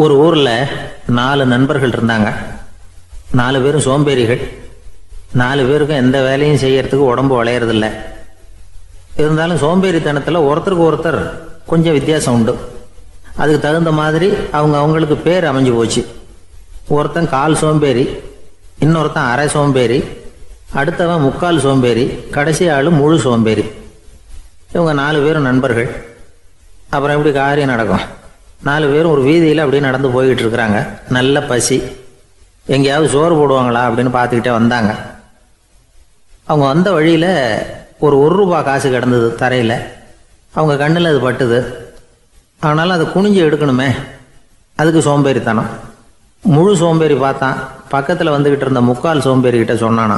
ஒரு ஊர்ல 4 நண்பர்கள் இருந்தாங்க. 4 பேரும் சோம்பேறிகள். 4 பேருக்கும் எந்த வேலையும் செய்யறதுக்கு உடம்பு வளையறதில்ல. இருந்தாலும் சோம்பேறித்தனத்துல ஒருத்தருக்கு ஒருத்தர் கொஞ்சம் வித்தியாசம் உண்டு. அதுக்கு தகுந்த மாதிரி அவங்களுக்கு பேர் அமைஞ்சு போச்சு. ஒருத்தன் கால் சோம்பேறி, இன்னொருத்தன் அரை சோம்பேறி, அடுத்தவன் முக்கால் சோம்பேறி, கடைசி ஆளு முழு சோம்பேறி. இவங்க 4 பேரும் நண்பர்கள். அப்புறம் எப்படி காரியம் நடக்கும்? 4 பேரும் ஒரு வீதியில் அப்படியே நடந்து போய்கிட்டு இருக்கிறாங்க. நல்ல பசி. எங்கேயாவது சோறு போடுவாங்களா அப்படின்னு பார்த்துக்கிட்டே வந்தாங்க. அவங்க வந்த வழியில் ஒரு ரூபா காசு கிடந்தது தரையில். அவங்க கண்ணில் அது பட்டுது. ஆனாலும் அதை குனிஞ்சு எடுக்கணுமே, அதுக்கு சோம்பேறித்தனம். முழு சோம்பேறி பார்த்தான். பக்கத்தில் வந்துக்கிட்டு இருந்த முக்கால் சோம்பேறிக்கிட்ட சொன்னானா,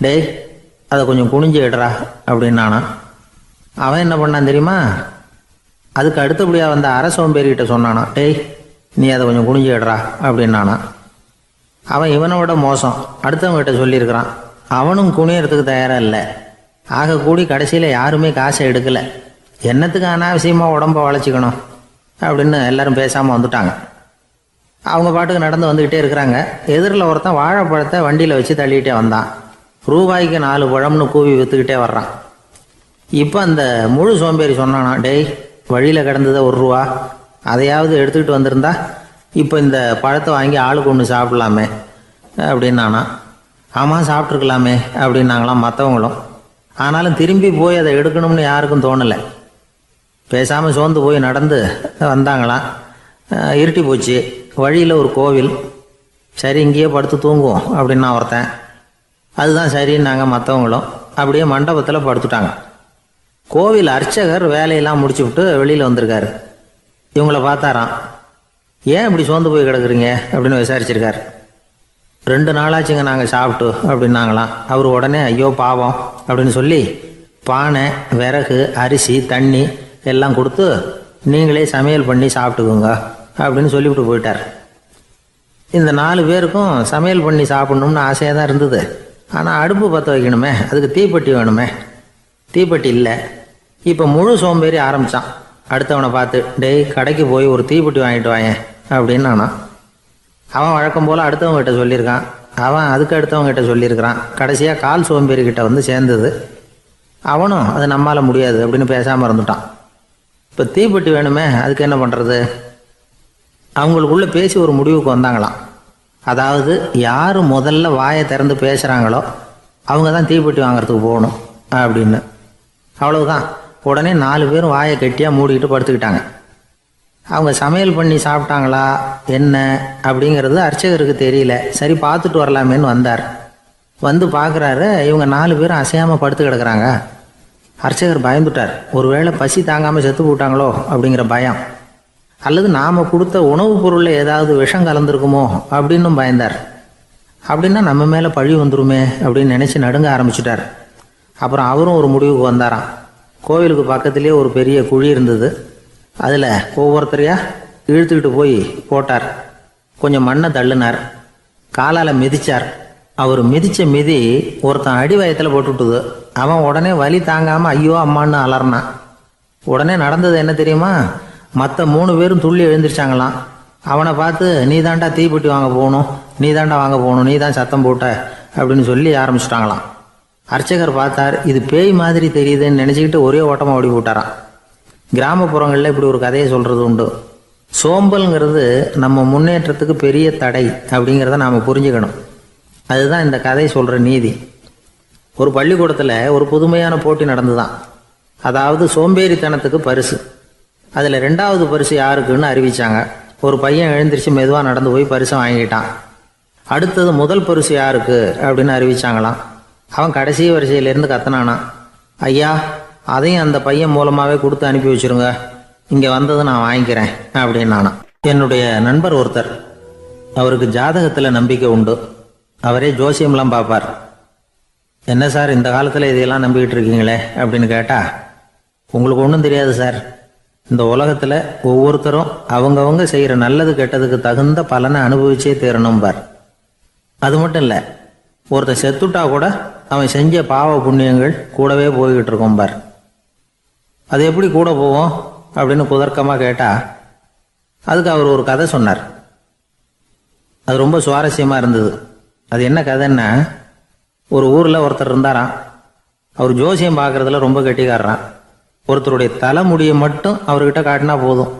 டேய் அதை கொஞ்சம் குனிஞ்சு எடுறா அப்படின்னானா. அவன் என்ன பண்ணான் தெரியுமா? அதுக்கு அடுத்தபடியாக வந்த அரை சோம்பேறிகிட்ட சொன்னானா, டேய் நீ அதை கொஞ்சம் குனிஞ்சு எடுறா அப்படின்னானா. அவன் இவனை விட மோசம். அடுத்தவங்ககிட்ட சொல்லியிருக்கிறான். அவனும் குனியறதுக்கு தயாராக இல்லை. ஆக கூடி கடைசியில் யாருமே காசை எடுக்கலை. என்னத்துக்கு அனாவசியமாக உடம்ப வளைச்சிக்கணும் அப்படின்னு எல்லாரும் பேசாமல் வந்துட்டாங்க. அவங்க பாட்டுக்கு நடந்து வந்துக்கிட்டே இருக்கிறாங்க. எதிரில் ஒருத்தன் வாழைப்பழத்தை வண்டியில் வச்சு தள்ளிகிட்டே வந்தான். ரூபாய்க்கு 4 பழம்னு கூவி விற்றுக்கிட்டே வர்றான். இப்போ அந்த முழு சோம்பேறி சொன்னானா, டேய் வழியில் கிடந்ததை ரூபா, அதையாவது எடுத்துக்கிட்டு வந்திருந்தா இப்போ இந்த பழத்தை வாங்கி ஆளுக்கு ஒன்று சாப்பிடலாமே அப்படின்னானா. ஆமாம் சாப்பிட்ருக்கலாமே அப்படின்னாங்களாம் மற்றவங்களும். ஆனாலும் திரும்பி போய் அதை எடுக்கணும்னு யாருக்கும் தோணலை. பேசாமல் சோர்ந்து போய் நடந்து வந்தாங்களாம். இருட்டி போச்சு. வழியில் ஒரு கோவில். சரி இங்கேயே படுத்து தூங்குவோம் அப்படின்னா ஒருத்தன். அதுதான் சரின்னாங்க மற்றவங்களும். அப்படியே மண்டபத்தில் படுத்துட்டாங்க. கோவில் அர்ச்சகர் வேலையெல்லாம் முடிச்சு விட்டு வெளியில் வந்திருக்காரு. இவங்கள பார்த்தாராம். ஏன் இப்படி சோர்ந்து போய் கிடக்குறீங்க அப்படின்னு விசாரிச்சிருக்காரு. 2 நாளாச்சுங்க நாங்கள் சாப்பிட்டு அப்படின்னாங்களாம். அவர் உடனே ஐயோ பாவம் அப்படின்னு சொல்லி பானை, விறகு, அரிசி, தண்ணி எல்லாம் கொடுத்து நீங்களே சமையல் பண்ணி சாப்பிட்டுக்குங்க அப்படின்னு சொல்லிவிட்டு போயிட்டார். இந்த 4 பேருக்கும் சமையல் பண்ணி சாப்பிட்ணும்னு ஆசையாக தான் இருந்தது. ஆனால் அடுப்பு பற்ற வைக்கணுமே, அதுக்கு தீப்பெட்டி வேணுமே. தீப்பெட்டி இல்லை. இப்போ முழு சோம்பேறி ஆரம்பித்தான். அடுத்தவனை பார்த்து, டேய் கடைக்கு போய் ஒரு தீப்பெட்டி வாங்கிட்டு வாயேன் அப்படின்னு நானா. அவன் வழக்கம் போல் அடுத்தவங்ககிட்ட சொல்லியிருக்கான். அவன் அதுக்கு அடுத்தவங்ககிட்ட சொல்லியிருக்கிறான். கடைசியாக கால் சோம்பேறிக்கிட்ட வந்து சேர்ந்தது. அவனும் அது நம்மால் முடியாது அப்படின்னு பேசாமல் இருந்துட்டான். இப்போ தீப்பெட்டி வேணுமே, அதுக்கு என்ன பண்ணுறது? அவங்களுக்குள்ளே பேசி ஒரு முடிவுக்கு வந்தாங்களாம். அதாவது யார் முதல்ல வாயை திறந்து பேசுகிறாங்களோ அவங்க தான் தீப்பெட்டி வாங்கிறதுக்கு போகணும் அப்படின்னு. அவ்வளவுதான். உடனே 4 பேரும் வாயை கெட்டியாக மூடிக்கிட்டு படுத்துக்கிட்டாங்க. அவங்க சமையல் பண்ணி சாப்பிட்டாங்களா என்ன அப்படிங்கிறது அர்ச்சகருக்கு தெரியல. சரி பார்த்துட்டு வரலாமேன்னு வந்தார். வந்து பார்க்குறாரு, இவங்க 4 பேரும் அசையாமல் படுத்து கிடக்குறாங்க. அர்ச்சகர் பயந்துட்டார். ஒருவேளை பசி தாங்காமல் செத்து போட்டாங்களோ அப்படிங்கிற பயம், அல்லது நாம் கொடுத்த உணவுப் பொருளில் ஏதாவது விஷம் கலந்துருக்குமோ அப்படின்னும் பயந்தார். அப்படின்னா நம்ம மேலே பழி வந்துருமே அப்படின்னு நினச்சி நடுங்க ஆரம்பிச்சிட்டார். அப்புறம் அவரும் ஒரு முடிவுக்கு வந்தாராம். கோவிலுக்கு பக்கத்துலேயே ஒரு பெரிய குழி இருந்தது. அதில் ஒவ்வொருத்தரையா இழுத்துக்கிட்டு போய் போட்டார். கொஞ்சம் மண்ணை தள்ளினார். காலால் மிதித்தார். அவர் மிதித்த மிதி ஒருத்தன் அடி வயத்தில் போட்டுவிட்டுது. அவன் உடனே வலி தாங்காமல் ஐயோ அம்மான்னு அலறினான். உடனே நடந்தது என்ன தெரியுமா? மற்ற 3 பேரும் துள்ளி எழுந்திரிச்சாங்களாம். அவனை பார்த்து நீ தாண்டா தீப்பெட்டி வாங்க போகணும், நீ தாண்டா வாங்க போகணும், நீ தான் சத்தம் போட்ட அப்படின்னு சொல்லி ஆரம்பிச்சிட்டாங்களாம். அர்ச்சகர் பார்த்தார். இது பேய் மாதிரி தெரியுதுன்னு நினச்சிக்கிட்டு ஒரே ஓட்டமாக ஓடி போட்டாராம். கிராமப்புறங்களில் இப்படி ஒரு கதையை சொல்கிறது உண்டு. சோம்பல்ங்கிறது நம்ம முன்னேற்றத்துக்கு பெரிய தடை அப்படிங்கிறத நாம் புரிஞ்சுக்கணும். அதுதான் இந்த கதை சொல்கிற நீதி. ஒரு பள்ளிக்கூடத்தில் ஒரு புதுமையான போட்டி நடந்துதான். அதாவது சோம்பேறித்தனத்துக்கு பரிசு. அதில் 2வது பரிசு யாருக்குன்னு அறிவித்தாங்க. ஒரு பையன் எழுந்திரிச்சு மெதுவாக நடந்து போய் பரிசை வாங்கிட்டான். அடுத்தது முதல் பரிசு யாருக்கு அப்படின்னு அறிவிச்சாங்களாம். அவன் கடைசி வரிசையிலேருந்து கத்தினானா, ஐயா அதையும் அந்த பையன் மூலமாகவே கொடுத்து அனுப்பி வச்சுருங்க, இங்கே வந்தது நான் வாங்கிக்கிறேன் அப்படின்னானா. என்னுடைய நண்பர் ஒருத்தர், அவருக்கு ஜாதகத்தில் நம்பிக்கை உண்டு. அவரே ஜோசியம்லாம் பார்ப்பார். என்ன சார் இந்த காலத்தில் இதையெல்லாம் நம்பிக்கிட்டு இருக்கீங்களே அப்படின்னு கேட்டால், உங்களுக்கு ஒன்றும் தெரியாது சார். இந்த உலகத்தில் ஒவ்வொருத்தரும் அவங்கவங்க செய்கிற நல்லது கெட்டதுக்கு தகுந்த பலனை அனுபவிச்சே தீரணும்பார். அது மட்டும் இல்லை, ஒருத்தர் செத்துட்டா கூட அவன் செஞ்ச பாவ புண்ணியங்கள் கூடவே போய்கிட்டு இருக்கும் பார். அது எப்படி கூட போவோம் அப்படின்னு குதர்க்கமாக கேட்டால், அதுக்கு அவர் ஒரு கதை சொன்னார். அது ரொம்ப சுவாரஸ்யமாக இருந்தது. அது என்ன கதைன்னா, ஒரு ஊரில் ஒருத்தர் இருந்தாராம். அவர் ஜோசியம் பார்க்குறதுல ரொம்ப கெட்டிக்காரரான். ஒருத்தருடைய தலைமுடியை மட்டும் அவர்கிட்ட காட்டினா போதும்,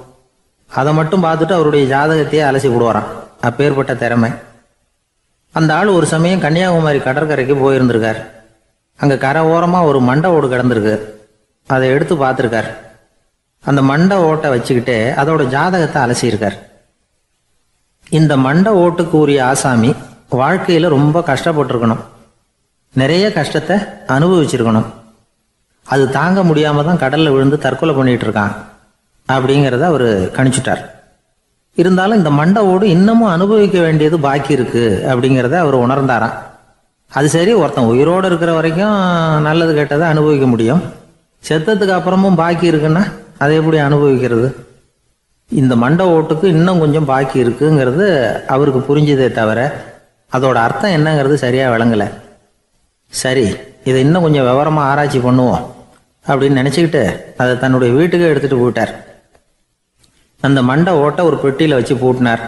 அதை மட்டும் பார்த்துட்டு அவருடைய ஜாதகத்தையே அலசி விடுவாராம். அப்பேற்பட்ட திறமை. அந்த ஆள் ஒரு சமயம் கன்னியாகுமரி கடற்கரைக்கு போயிருந்திருக்கார். அங்கே கரை ஓரமாக ஒரு மண்டை ஓடு கிடந்திருக்கு. அதை எடுத்து பார்த்துருக்கார். அந்த மண்டை ஓட்டை வச்சுக்கிட்டே அதோட ஜாதகத்தை அலசியிருக்கார். இந்த மண்டை ஓட்டுக்கு உரிய ஆசாமி வாழ்க்கையில் ரொம்ப கஷ்டப்பட்டிருக்கணும், நிறைய கஷ்டத்தை அனுபவிச்சிருக்கணும். அது தாங்க முடியாமல் தான் கடலில் விழுந்து தற்கொலை பண்ணிட்டு இருக்கான் அப்படிங்கிறத அவர் கணிச்சுட்டார். இருந்தாலும் இந்த மண்டை ஓடு இன்னமும் அனுபவிக்க வேண்டியது பாக்கி இருக்கு அப்படிங்கிறத அவர் உணர்ந்தாராம். அது சரி, ஒருத்தன் உயிரோடு இருக்கிற வரைக்கும் நல்லது கெட்டதை அனுபவிக்க முடியும், செத்ததுக்கு அப்புறமும் பாக்கி இருக்குன்னா அதை எப்படி அனுபவிக்கிறது? இந்த மண்டை ஓட்டுக்கு இன்னும் கொஞ்சம் பாக்கி இருக்குங்கிறது அவருக்கு புரிஞ்சதே தவிர அதோட அர்த்தம் என்னங்கிறது சரியாக விளங்கலை. சரி, இதை இன்னும் கொஞ்சம் விவரமாக ஆராய்ச்சி பண்ணுவோம் அப்படின்னு நினச்சிக்கிட்டு அதை தன்னுடைய வீட்டுக்கு எடுத்துகிட்டு போயிட்டார். அந்த மண்டை ஓட்டை ஒரு பெட்டியில் வச்சு பூட்டினார்.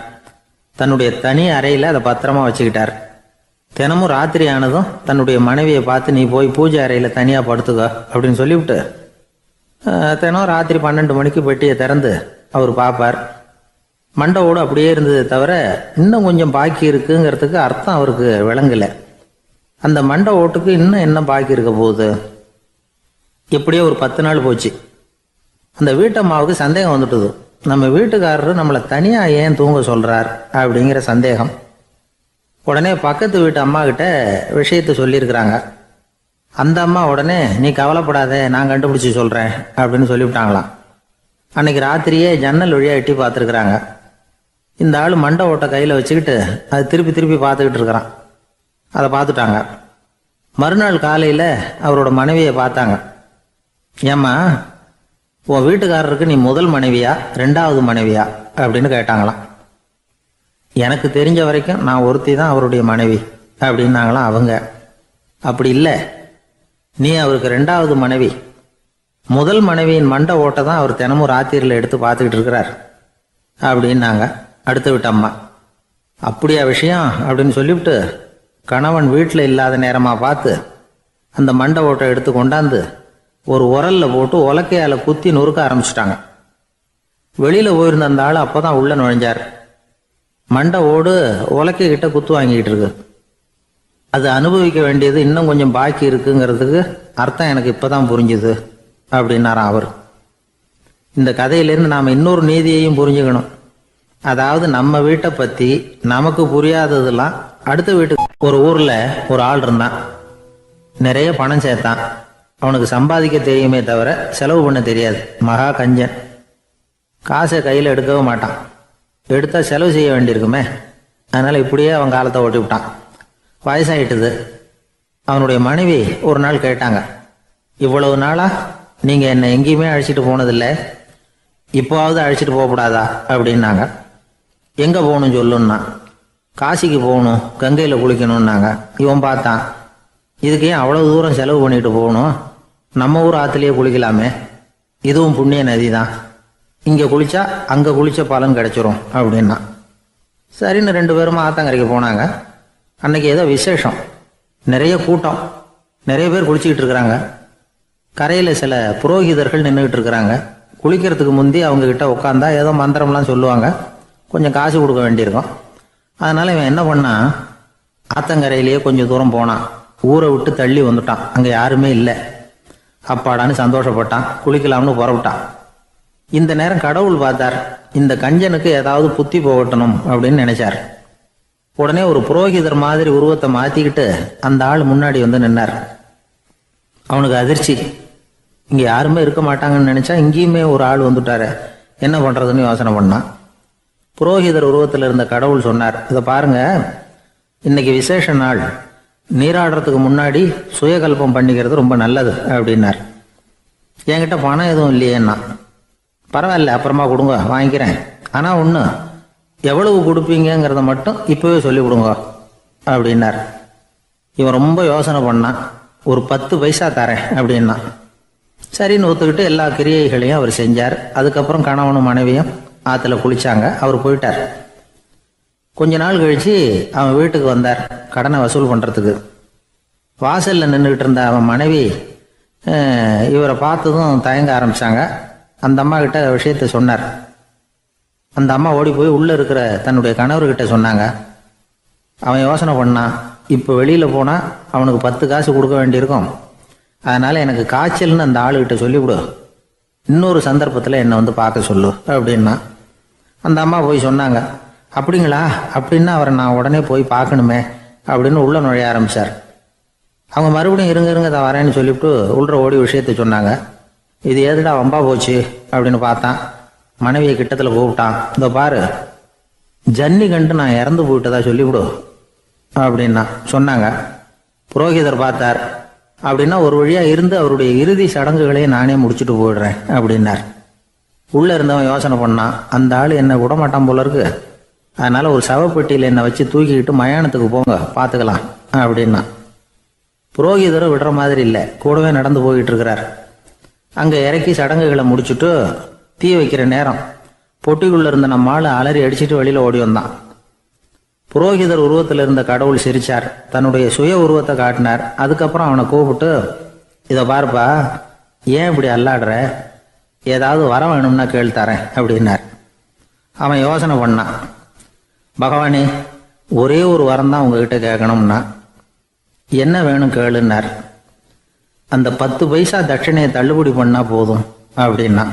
தன்னுடைய தனி அறையில் அதை பத்திரமா வச்சுக்கிட்டார். தினமும் ராத்திரி ஆனதும் தன்னுடைய மனைவியை பார்த்து, நீ போய் பூஜை அறையில் தனியாக படுத்துக்க அப்படின்னு சொல்லிவிட்டு தினம் ராத்திரி 12 மணிக்கு பெட்டியை திறந்து அவர் பார்ப்பார். மண்டை ஓடு அப்படியே இருந்தது தவிர இன்னும் கொஞ்சம் பாக்கி இருக்குங்கிறதுக்கு அர்த்தம் அவருக்கு விளங்கலை. அந்த மண்டை ஓட்டுக்கு இன்னும் என்ன பாக்கி இருக்க போகுது? எப்படியோ ஒரு 10 நாள் போச்சு. அந்த வீட்டம்மாவுக்கு சந்தேகம் வந்துட்டுது. நம்ம வீட்டுக்காரரு நம்மளை தனியாக ஏன் தூங்க சொல்கிறார் அப்படிங்கிற சந்தேகம். உடனே பக்கத்து வீட்டு அம்மா கிட்ட விஷயத்த சொல்லியிருக்கிறாங்க. அந்த அம்மா உடனே, நீ கவலைப்படாத, நான் கண்டுபிடிச்சி சொல்கிறேன் அப்படின்னு சொல்லிவிட்டாங்களாம். அன்னைக்கு ராத்திரியே ஜன்னல் வழியாக எட்டி பார்த்துருக்குறாங்க. இந்த ஆள் மண்டை ஓட்டை கையில் வச்சுக்கிட்டு அது திருப்பி திருப்பி பார்த்துக்கிட்டு இருக்கிறான். அதை பார்த்துட்டாங்க. மறுநாள் காலையில் அவரோட மனைவியை பார்த்தாங்க. ஏம்மா, உன் வீட்டுக்காரருக்கு நீ முதல் மனைவியா 2வது மனைவியா அப்படின்னு கேட்டாங்களாம். எனக்கு தெரிஞ்ச வரைக்கும் நான் ஒருத்தி தான் அவருடைய மனைவி அப்படின்னாங்களாம் அவங்க. அப்படி இல்லை, நீ அவருக்கு 2வது மனைவி. முதல் மனைவியின் மண்டை ஓட்டை தான் அவர் தினமும் ராத்திரியில் எடுத்து பார்த்துக்கிட்டு இருக்கிறார் அப்படின்னாங்க அடுத்த வீட்டு அம்மா. அப்படியா விஷயம் அப்படின்னு சொல்லிவிட்டு கணவன் வீட்டில் இல்லாத நேரமாக பார்த்து அந்த மண்டை ஓட்டை எடுத்து கொண்டாந்து ஒரு உரலில் போட்டு உலக்கையால் குத்தி நொறுக்க ஆரம்பிச்சிட்டாங்க. வெளியில் போயிருந்த அந்த ஆள் அப்போ தான் உள்ளே நுழைஞ்சார். மண்டை ஓடு உலக்கை கிட்ட குத்து வாங்கிக்கிட்டு இருக்கு. அது அனுபவிக்க வேண்டியது இன்னும் கொஞ்சம் பாக்கி இருக்குங்கிறதுக்கு அர்த்தம் எனக்கு இப்போ தான் புரிஞ்சுது அப்படின்னாராம் அவர். இந்த கதையிலேருந்து நாம் இன்னொரு நீதியையும் புரிஞ்சுக்கணும். அதாவது நம்ம வீட்டை பற்றி நமக்கு புரியாததெல்லாம் அடுத்த வீட்டுக்கு. ஒரு ஊரில் ஒரு ஆள் இருந்தான். நிறைய பணம் சேர்த்தான். அவனுக்கு சம்பாதிக்க தெரியுமே தவிர செலவு பண்ண தெரியாது. மகா கஞ்சன். காசை கையில் எடுக்கவும் மாட்டான். எடுத்தால் செலவு செய்ய வேண்டியிருக்குமே. அதனால் இப்படியே அவன் காலத்தை ஓட்டி விட்டான். வயசாயிட்டுது. அவனுடைய மனைவி ஒரு நாள் கேட்டாங்க, இவ்வளவு நாளா நீங்கள் என்னை எங்கேயுமே அழைச்சிட்டு போனதில்லை, இப்போவாவது அழைச்சிட்டு போகக்கூடாதா அப்படின்னாங்க. எங்கே போகணும் சொல்லுன்னா. காசிக்கு போகணும், கங்கையில் குளிக்கணும்னாங்க. இவன் பார்த்தான், இதுக்கு ஏன் அவ்வளோ தூரம் செலவு பண்ணிட்டு போகணும், நம்ம ஊர் ஆற்றுலேயே குளிக்கலாமே, இதுவும் புண்ணிய நதி தான், இங்கே குளிச்சா அங்கே குளிச்ச பலன் கிடைச்சிரும் அப்படின்னா. சரின்னு 2 பேரும் ஆத்தங்கரைக்கு போனாங்க. அன்னைக்கு ஏதோ விசேஷம், நிறைய கூட்டம், நிறைய பேர் குளிச்சுக்கிட்டு இருக்கிறாங்க. கரையில் சில புரோகிதர்கள் நின்றுக்கிட்டு இருக்கிறாங்க. குளிக்கிறதுக்கு முந்தி அவங்கக்கிட்ட உட்காந்தா ஏதோ மந்திரம்லாம் சொல்லுவாங்க, கொஞ்சம் காசு கொடுக்க வேண்டியிருக்கும். அதனால் இவன் என்ன பண்ணான், ஆத்தங்கரையிலேயே கொஞ்சம் தூரம் போனான். ஊரை விட்டு தள்ளி வந்துட்டான். அங்கே யாருமே இல்லை. அப்பாடான்னு சந்தோஷப்பட்டான். குளிக்கலாம்னு புறப்பட்டான். இந்த நேரம் கடவுள் பார்த்தார், இந்த கஞ்சனுக்கு ஏதாவது புத்தி போகட்டணும் அப்படின்னு நினைச்சார். உடனே ஒரு புரோகிதர் மாதிரி உருவத்தை மாற்றிக்கிட்டு அந்த ஆள் முன்னாடி வந்து நின்னார். அவனுக்கு அதிர்ச்சி. இங்கே யாருமே இருக்க மாட்டாங்கன்னு நினச்சா இங்கேயுமே ஒரு ஆள் வந்துட்டாரு, என்ன பண்ணுறதுன்னு யோசனை பண்ணான். புரோகிதர் உருவத்தில் இருந்த கடவுள் சொன்னார், இதை பாருங்க, இன்னைக்கு விசேஷ நாள், நீராடுறதுக்கு முன்னாடி சுயகல்பம் பண்ணிக்கிறது ரொம்ப நல்லது அப்படின்னார். என்கிட்ட பணம் எதுவும் இல்லையேன்னா. பரவாயில்ல, அப்புறமா கொடுங்க, வாங்கிக்கிறேன். ஆனால் ஒன்று, எவ்வளவு கொடுப்பீங்கிறத மட்டும் இப்போவே சொல்லி கொடுங்க அப்படின்னார். இவன் ரொம்ப யோசனை பண்ணான். ஒரு 10 பைசா தரேன் அப்படின்னா. சரின்னு ஒத்துக்கிட்டு எல்லா கிரியைகளையும் அவர் செஞ்சார். அதுக்கப்புறம் கணவனும் மனைவியும் ஆற்றுல குளிச்சாங்க. அவர் போயிட்டார். கொஞ்ச நாள் கழித்து அவன் வீட்டுக்கு வந்தார் கடனை வசூல் பண்ணுறதுக்கு. வாசலில் நின்றுக்கிட்டு இருந்த அவன் மனைவி இவரை பார்த்ததும் தயங்க ஆரம்பித்தாங்க. அந்த அம்மா கிட்ட விஷயத்த சொன்னார். அந்த அம்மா ஓடி போய் உள்ளே இருக்கிற தன்னுடைய கணவர்கிட்ட சொன்னாங்க. அவன் யோசனை பண்ணான், இப்போ வெளியில் போனால் அவனுக்கு 10 காசு கொடுக்க வேண்டியிருக்கும், அதனால் எனக்கு காய்ச்சல்னு அந்த ஆளுகிட்ட சொல்லிவிடு, இன்னொரு சந்தர்ப்பத்தில் என்னை வந்து பார்க்க சொல்லு அப்படின்னா. அந்த அம்மா போய் சொன்னாங்க. அப்படிங்களா, அப்படின்னா அவரை நான் உடனே போய் பார்க்கணுமே அப்படின்னு உள்ள நுழைய ஆரம்பித்தார். அவங்க மறுபடியும் இருங்க தான் வரேன்னு சொல்லிவிட்டு உள்ள ஓடி விஷயத்த சொன்னாங்க. இது எதுடா வம்பா போச்சு அப்படின்னு பார்த்தான். மனைவியை கிட்டத்தில் கூப்பிட்டான். இந்த பாரு, ஜன்னி கண்டு நான் இறந்து போயிட்டதா சொல்லிவிடு அப்படின்னா சொன்னாங்க. புரோகிதர் பார்த்தார். அப்படின்னா ஒரு வழியாக இருந்து அவருடைய இறுதி சடங்குகளையும் நானே முடிச்சுட்டு போயிடுறேன் அப்படின்னார். உள்ளே இருந்தவன் யோசனை பண்ணான், அந்த ஆள் என்னை விட மாட்டான் போல இருக்கு, அதனால் ஒரு சவப்பெட்டியில் என்னை வச்சு தூக்கிக்கிட்டு மயானத்துக்கு போங்க பார்த்துக்கலாம் அப்படின்னா. புரோகிதரும் விடுற மாதிரி இல்லை, கூடவே நடந்து போயிட்டு இருக்கிறார். அங்கே இறக்கி சடங்குகளை முடிச்சுட்டு தீ வைக்கிற நேரம் பொட்டிக்குள்ளே இருந்த நம்ம ஆள் அலறி அடிச்சுட்டு வெளியில் ஓடி வந்தான். புரோகிதர் உருவத்தில் இருந்த கடவுள் சிரிச்சார், தன்னுடைய சுய உருவத்தை காட்டினார். அதுக்கப்புறம் அவனை கூப்பிட்டு, இதை பாருப்பா, ஏன் இப்படி அல்லாடுற, ஏதாவது வர வேணும்னா கேள் தரேன் அப்படின்னார். அவன் யோசனை பண்ணான். பகவானே, ஒரே ஒரு வரம் தான் உங்ககிட்ட கேட்கணும்னா. என்ன வேணும் கேளுன்னார். அந்த 10 பைசா தட்சணையை தள்ளுபடி பண்ணா போதும் அப்படின்னா.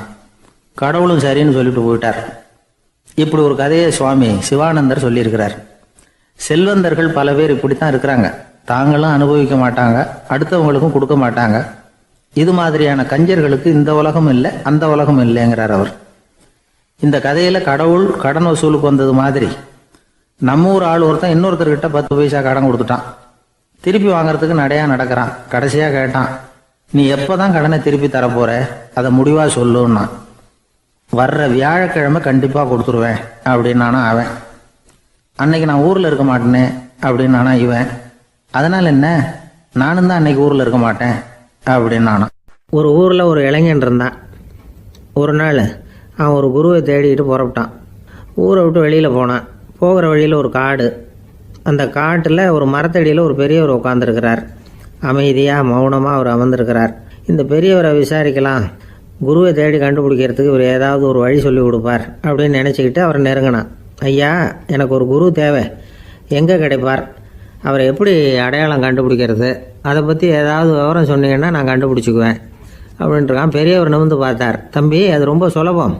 கடவுளும் சரின்னு சொல்லிட்டு போயிட்டார். இப்படி ஒரு கதையை சுவாமி சிவானந்தர் சொல்லியிருக்கிறார். செல்வந்தர்கள் பல பேர் இப்படித்தான் இருக்கிறாங்க. தாங்களும் அனுபவிக்க மாட்டாங்க, அடுத்தவங்களுக்கும் கொடுக்க மாட்டாங்க. இது மாதிரியான கஞ்சர்களுக்கு இந்த உலகம் இல்லை அந்த உலகம் இல்லைங்கிறார் அவர். இந்த கதையில கடவுள் கடன் வசூலுக்கு வந்தது மாதிரி நம்ம ஊர் ஆள் ஒருத்தன் இன்னொருத்தர்கிட்ட 10 பைசா கடன் கொடுத்துட்டான். திருப்பி வாங்கறதுக்கு நடையா நடக்கிறான். கடைசியா கேட்டான், நீ எப்பதான் கடனை திருப்பி தரப்போற, அதை முடிவா சொல்லுன்னா. வர்ற வியாழக்கிழமை கண்டிப்பா கொடுத்துருவேன் அப்படின்னானா அவன். அன்னைக்கு நான் ஊர்ல இருக்க மாட்டேனே அப்படின்னானா இவன். அதனால என்ன, நானும் தான் அன்னைக்கு ஊர்ல இருக்க மாட்டேன் அப்படின்னானா. ஒரு ஊர்ல ஒரு இளைஞன் இருந்தான். ஒரு நாள் அவன் ஒரு குருவை தேடிட்டு புறப்பட்டான். ஊரை விட்டு வெளியில போனான். போகிற வழியில் ஒரு காடு. அந்த காட்டில் ஒரு மரத்தடியில் ஒரு பெரியவர் உட்காந்துருக்கிறார். அமைதியாக மௌனமாக அவர் அமர்ந்திருக்கிறார். இந்த பெரியவரை விசாரிக்கலாம், குருவை தேடி கண்டுபிடிக்கிறதுக்கு இவர் ஏதாவது ஒரு வழி சொல்லி கொடுப்பார் அப்படின்னு நினச்சிக்கிட்டு அவர் நெருங்கினான். ஐயா, எனக்கு ஒரு குரு தேவை, எங்கே கிடைப்பார், அவரை எப்படி அடையாளம் கண்டுபிடிக்கிறது, அதை பற்றி ஏதாவது விவரம் சொன்னீங்கன்னா நான் கண்டுபிடிச்சிக்குவேன் அப்படின்ட்டுருக்கான். பெரியவர் நிமிர்ந்து பார்த்தார். தம்பி, அது ரொம்ப சுலபம்.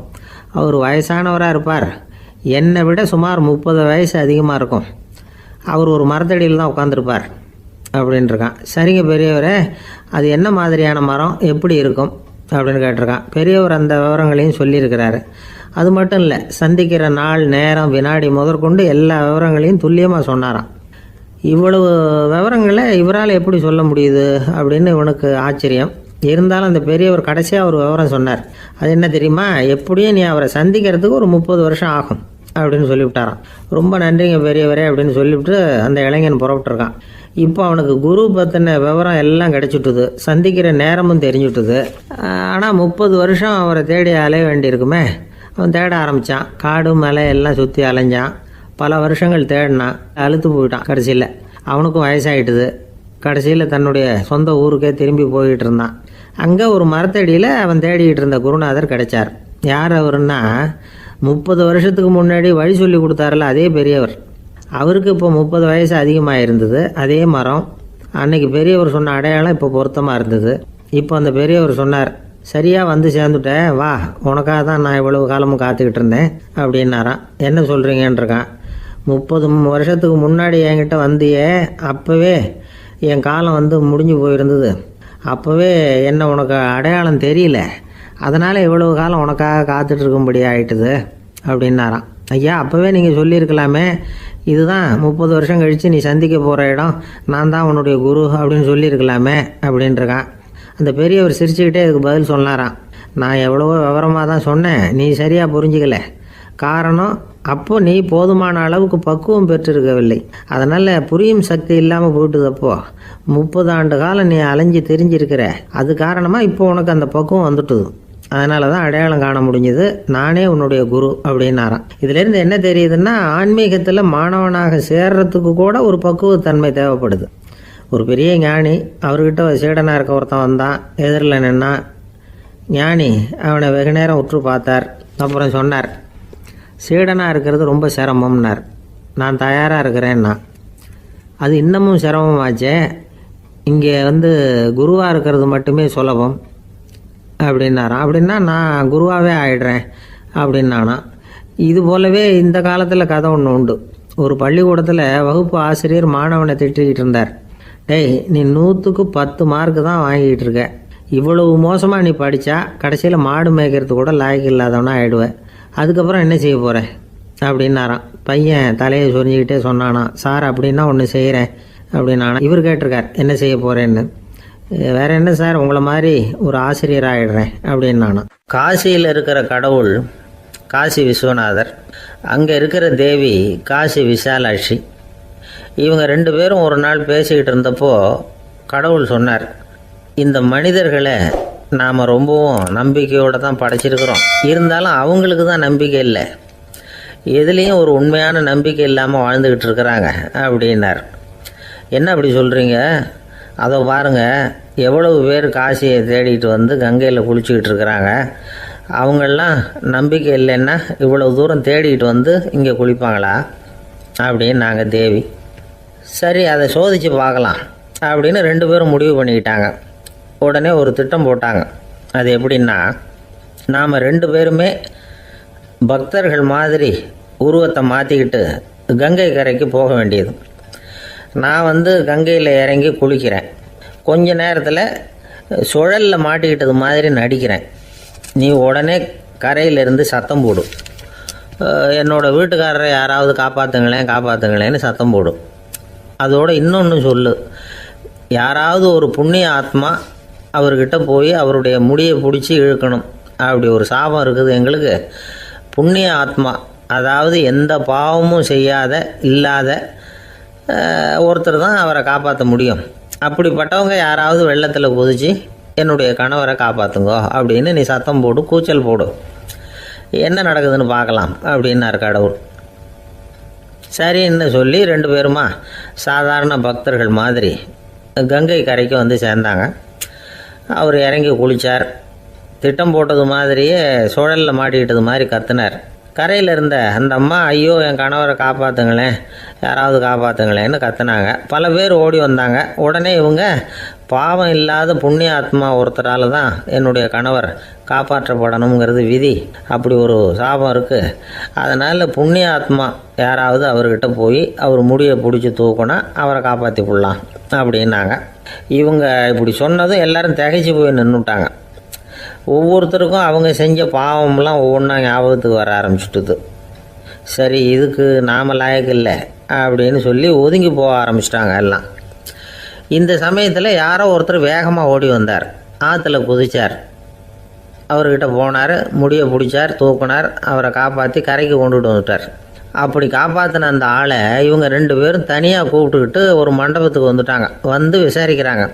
அவர் வயசானவராக இருப்பார், என்னை விட சுமார் 30 வயசு அதிகமாக இருக்கும். அவர் ஒரு மரத்தடியில் தான் உட்காந்துருப்பார் அப்படின்ட்டுருக்கான். சரிங்க பெரியவரே, அது என்ன மாதிரியான மரம், எப்படி இருக்கும் அப்படின்னு கேட்டிருக்கான். பெரியவர் அந்த விவரங்களையும் சொல்லியிருக்கிறாரு. அது மட்டும் இல்லை, சந்திக்கிற நாள், நேரம், வினாடி முதற்கொண்டு எல்லா விவரங்களையும் துல்லியமாக சொன்னாராம். இவ்வளவு விவரங்களை இவரால் எப்படி சொல்ல முடியுது அப்படின்னு இவனுக்கு ஆச்சரியம். இருந்தாலும் அந்த பெரியவர் கடைசியாக ஒரு விவரம் சொன்னார். அது என்ன தெரியுமா, எப்படியும் நீ அவரை சந்திக்கிறதுக்கு ஒரு 30 வருஷம் ஆகும் அப்படின்னு சொல்லிவிட்டாரான். ரொம்ப நன்றிங்க பெரியவரே அப்படின்னு சொல்லிவிட்டு அந்த இளைஞன் புறப்பட்டுருக்கான். இப்போ அவனுக்கு குரு பற்றின விவரம் எல்லாம் கிடைச்சிட்டுது, சந்திக்கிற நேரமும் தெரிஞ்சுட்டுது. ஆனால் 30 வருஷம் அவரை தேடி அலைய வேண்டியிருக்குமே. அவன் தேட ஆரம்பித்தான். காடு மலை எல்லாம் சுற்றி அலைஞ்சான். பல வருஷங்கள் தேடினான். அழுத்து போயிட்டான். கடைசியில் அவனுக்கும் வயசாகிட்டுது. கடைசியில் தன்னுடைய சொந்த ஊருக்கே திரும்பி போய்கிட்டு இருந்தான். அங்கே ஒரு மரத்தடியில் அவன் தேடிக்கிட்டு இருந்த குருநாதர் கிடைச்சார். யார் அவருன்னா, 30 வருஷத்துக்கு முன்னாடி வழி சொல்லி கொடுத்தாருல அதே பெரியவர். அவருக்கு இப்போ 30 வயசு அதிகமாக இருந்தது. அதே மரம். அன்னைக்கு பெரியவர் சொன்ன அடையாளம் இப்போ பொருத்தமாக இருந்தது. இப்போ அந்த பெரியவர் சொன்னார், சரியாக வந்து சேர்ந்துட்டேன், வா, உனக்காக தான் நான் இவ்வளவு காலமும் காத்துக்கிட்டு இருந்தேன் அப்படின்னாரான். என்ன சொல்கிறீங்கன்றிருக்கான். 30 வருஷத்துக்கு முன்னாடி என்கிட்ட வந்தியே, அப்போவே என் காலம் வந்து முடிஞ்சு போயிருந்தது. அப்போவே என்ன உனக்கு அடையாளம் தெரியல, அதனால் இவ்வளவு காலம் உனக்காக காத்துட்டு இருக்கும்படி ஆயிட்டுது அப்படின்னாராம். ஐயா, அப்போவே நீங்கள் சொல்லியிருக்கலாமே, இதுதான் 30 வருஷம் கழித்து நீ சந்திக்க போகிற இடம், நான் தான் உன்னுடைய குரு அப்படின்னு சொல்லியிருக்கலாமே அப்படின்ட்டுருக்கான். அந்த பெரியவர் சிரிச்சுக்கிட்டே அதுக்கு பதில் சொன்னாராம். நான் எவ்வளவோ விவரமாக தான் சொன்னேன், நீ சரியாக புரிஞ்சிக்கல. காரணம், அப்போ நீ போதுமான அளவுக்கு பக்குவம் பெற்றிருக்கவில்லை, அதனால் புரியும் சக்தி இல்லாமல் போயிட்டுது. அப்போ 30 ஆண்டு காலம் நீ அலைஞ்சி தெரிஞ்சிருக்கிற, அது காரணமாக இப்போ உனக்கு அந்த பக்குவம் வந்துட்டுது. அதனால தான் அடையாளம் காண முடிஞ்சது, நானே உன்னுடைய குரு அப்படின்னாராம். இதுலேருந்து என்ன தெரியுதுன்னா, ஆன்மீகத்தில் மாணவனாக சேர்றதுக்கு கூட ஒரு பக்குவத்தன்மை தேவைப்படுது. ஒரு பெரிய ஞானி, அவர்கிட்ட சீடனாக இருக்க ஒருத்தன் வந்தான், எதிரில் நின்னா. ஞானி அவனை வெகு நேரம் உற்று பார்த்தார். அப்புறம் சொன்னார், சீடனாக இருக்கிறது ரொம்ப சிரமம்னார். நான் தயாராக இருக்கிறேன்னா. அது இன்னமும் சிரமமாச்சே, இங்கே குருவாக இருக்கிறது மட்டுமே சுலபம் அப்படின்னாராம். அப்படின்னா நான் குருவாகவே ஆயிடுறேன் அப்படின்னானா. இது போலவே இந்த காலத்தில் கதை ஒன்று உண்டு. ஒரு பள்ளிக்கூடத்தில் வகுப்பு ஆசிரியர் மாணவனை திட்டிக்கிட்டு இருந்தார். டேய், நீ 100க்கு 10 மார்க்கு தான் வாங்கிக்கிட்டு இருக்க. இவ்வளவு மோசமாக நீ படித்தா கடைசியில் மாடு மேய்க்கிறது கூட லாய்க்கு இல்லாதவனா ஆகிடுவேன். அதுக்கப்புறம் என்ன செய்ய போகிறேன் அப்படின்னாராம். பையன் தலையை சொரிஞ்சிக்கிட்டே சொன்னானா, சார் அப்படின்னா ஒன்று செய்கிறேன் அப்படின்னானா. இவர் கேட்டிருக்கார், என்ன செய்ய போகிறேன்னு. வேற என்ன சார், உங்களை மாதிரி ஒரு ஆசிரியர் ஆகிடுறேன் அப்படின்னானா. காசியில் இருக்கிற கடவுள் காசி விஸ்வநாதர், அங்கே இருக்கிற தேவி காசி விசாலாட்சி. இவங்க 2 பேரும் ஒரு நாள் பேசிக்கிட்டு இருந்தப்போ கடவுள் சொன்னார், இந்த மனிதர்களை நாம் ரொம்பவும் நம்பிக்கையோடு தான் படைச்சிருக்கிறோம். இருந்தாலும் அவங்களுக்கு தான் நம்பிக்கை இல்லை, எதுலேயும் ஒரு உண்மையான நம்பிக்கை இல்லாமல் வாழ்ந்துக்கிட்டு இருக்கிறாங்க அப்படின்னார். என்ன அப்படி சொல்கிறீங்க? அதை பாருங்கள், எவ்வளவு பேர் காசியை தேடிட்டு கங்கையில் குளிச்சுக்கிட்டு இருக்கிறாங்க. அவங்களெலாம் நம்பிக்கை இல்லைன்னா இவ்வளவு தூரம் தேடிட்டு இங்கே குளிப்பாங்களா அப்படின்னு நாங்கள் தேவி. சரி, அதை சோதித்து பார்க்கலாம் அப்படின்னு 2 பேரும் முடிவு பண்ணிக்கிட்டாங்க. உடனே ஒரு திட்டம் போட்டாங்க. அது எப்படின்னா, நாம் 2 பேருமே பக்தர்கள் மாதிரி உருவத்தை மாற்றிக்கிட்டு கங்கை கரைக்கு போக வேண்டியது. நான் கங்கையில் இறங்கி குளிக்கிறேன். கொஞ்ச நேரத்தில் சுழலில் மாட்டிக்கிட்டது மாதிரி நடிக்கிறேன். நீ உடனே கரையிலேருந்து சத்தம் போடும், என்னோடய வீட்டுக்காரரை யாராவது காப்பாற்றுங்களேன்னு சத்தம் போடும். அதோடு இன்னொன்று சொல்லு, யாராவது ஒரு புண்ணிய ஆத்மா அவர்கிட்ட போய் அவருடைய முடியை பிடிச்சி இழுக்கணும். அப்படி ஒரு சாபம் இருக்குது எங்களுக்கு. புண்ணிய ஆத்மா, அதாவது எந்த பாவமும் செய்யாத இல்லாத ஒருத்தர் தான் அவரை காப்பாற்ற முடியும். அப்படிப்பட்டவங்க யாராவது வெள்ளத்தில் குதிச்சு என்னுடைய கணவரை காப்பாற்றுங்கோ அப்படின்னு நீ சத்தம் போடு, கூச்சல் போடு, என்ன நடக்குதுன்னு பார்க்கலாம் அப்படின்னார் கடவுள். சரின்னு சொல்லி 2 பேருமா சாதாரண பக்தர்கள் மாதிரி கங்கை கரைக்கு சேர்ந்தாங்க. அவர் இறங்கி குளித்தார். திட்டம் போட்டது மாதிரியே சுழலில் மாட்டிக்கிட்டது மாதிரி கத்துனார். கரையில் இருந்த அந்த அம்மா, ஐயோ என் கணவரை காப்பாற்றுங்களேன், யாராவது காப்பாற்றுங்களேன்னு கத்துனாங்க. பல பேர் ஓடி வந்தாங்க. உடனே இவங்க, பாவம் இல்லாத புண்ணிய ஆத்மா ஒருத்தரால் தான் என்னுடைய கணவர் காப்பாற்றப்படணுங்கிறது விதி, அப்படி ஒரு சாபம் இருக்குது, அதனால் புண்ணிய ஆத்மா யாராவது அவர்கிட்ட போய் அவர் முடியை பிடிச்சி தூக்குனா அவரை காப்பாற்றி விடலாம் அப்படின்னாங்க. இவங்க இப்படி சொன்னதும் எல்லாரும் திகைச்சு போய் நின்றுட்டாங்க. ஒவ்வொருத்தருக்கும் அவங்க செஞ்ச பாவம்லாம் ஒவ்வொன்றா ஞாபகத்துக்கு வர ஆரம்பிச்சுட்டுது. சரி, இதுக்கு நாம் லாயக்கு இல்லை அப்படின்னு சொல்லி ஒதுங்கி போக ஆரம்பிச்சிட்டாங்க எல்லாம். இந்த சமயத்தில் யாரோ ஒருத்தர் வேகமாக ஓடி வந்தார். ஆற்றுல குதிச்சார். அவர்கிட்ட போனார், முடியை பிடிச்சார், தூக்குனார், அவரை காப்பாற்றி கரைக்கு கொண்டுட்டு வந்துட்டார். அப்படி காப்பாற்றின அந்த ஆளை இவங்க 2 பேரும் தனியாக கூப்பிட்டுக்கிட்டு ஒரு மண்டபத்துக்கு வந்துட்டாங்க. விசாரிக்கிறாங்க.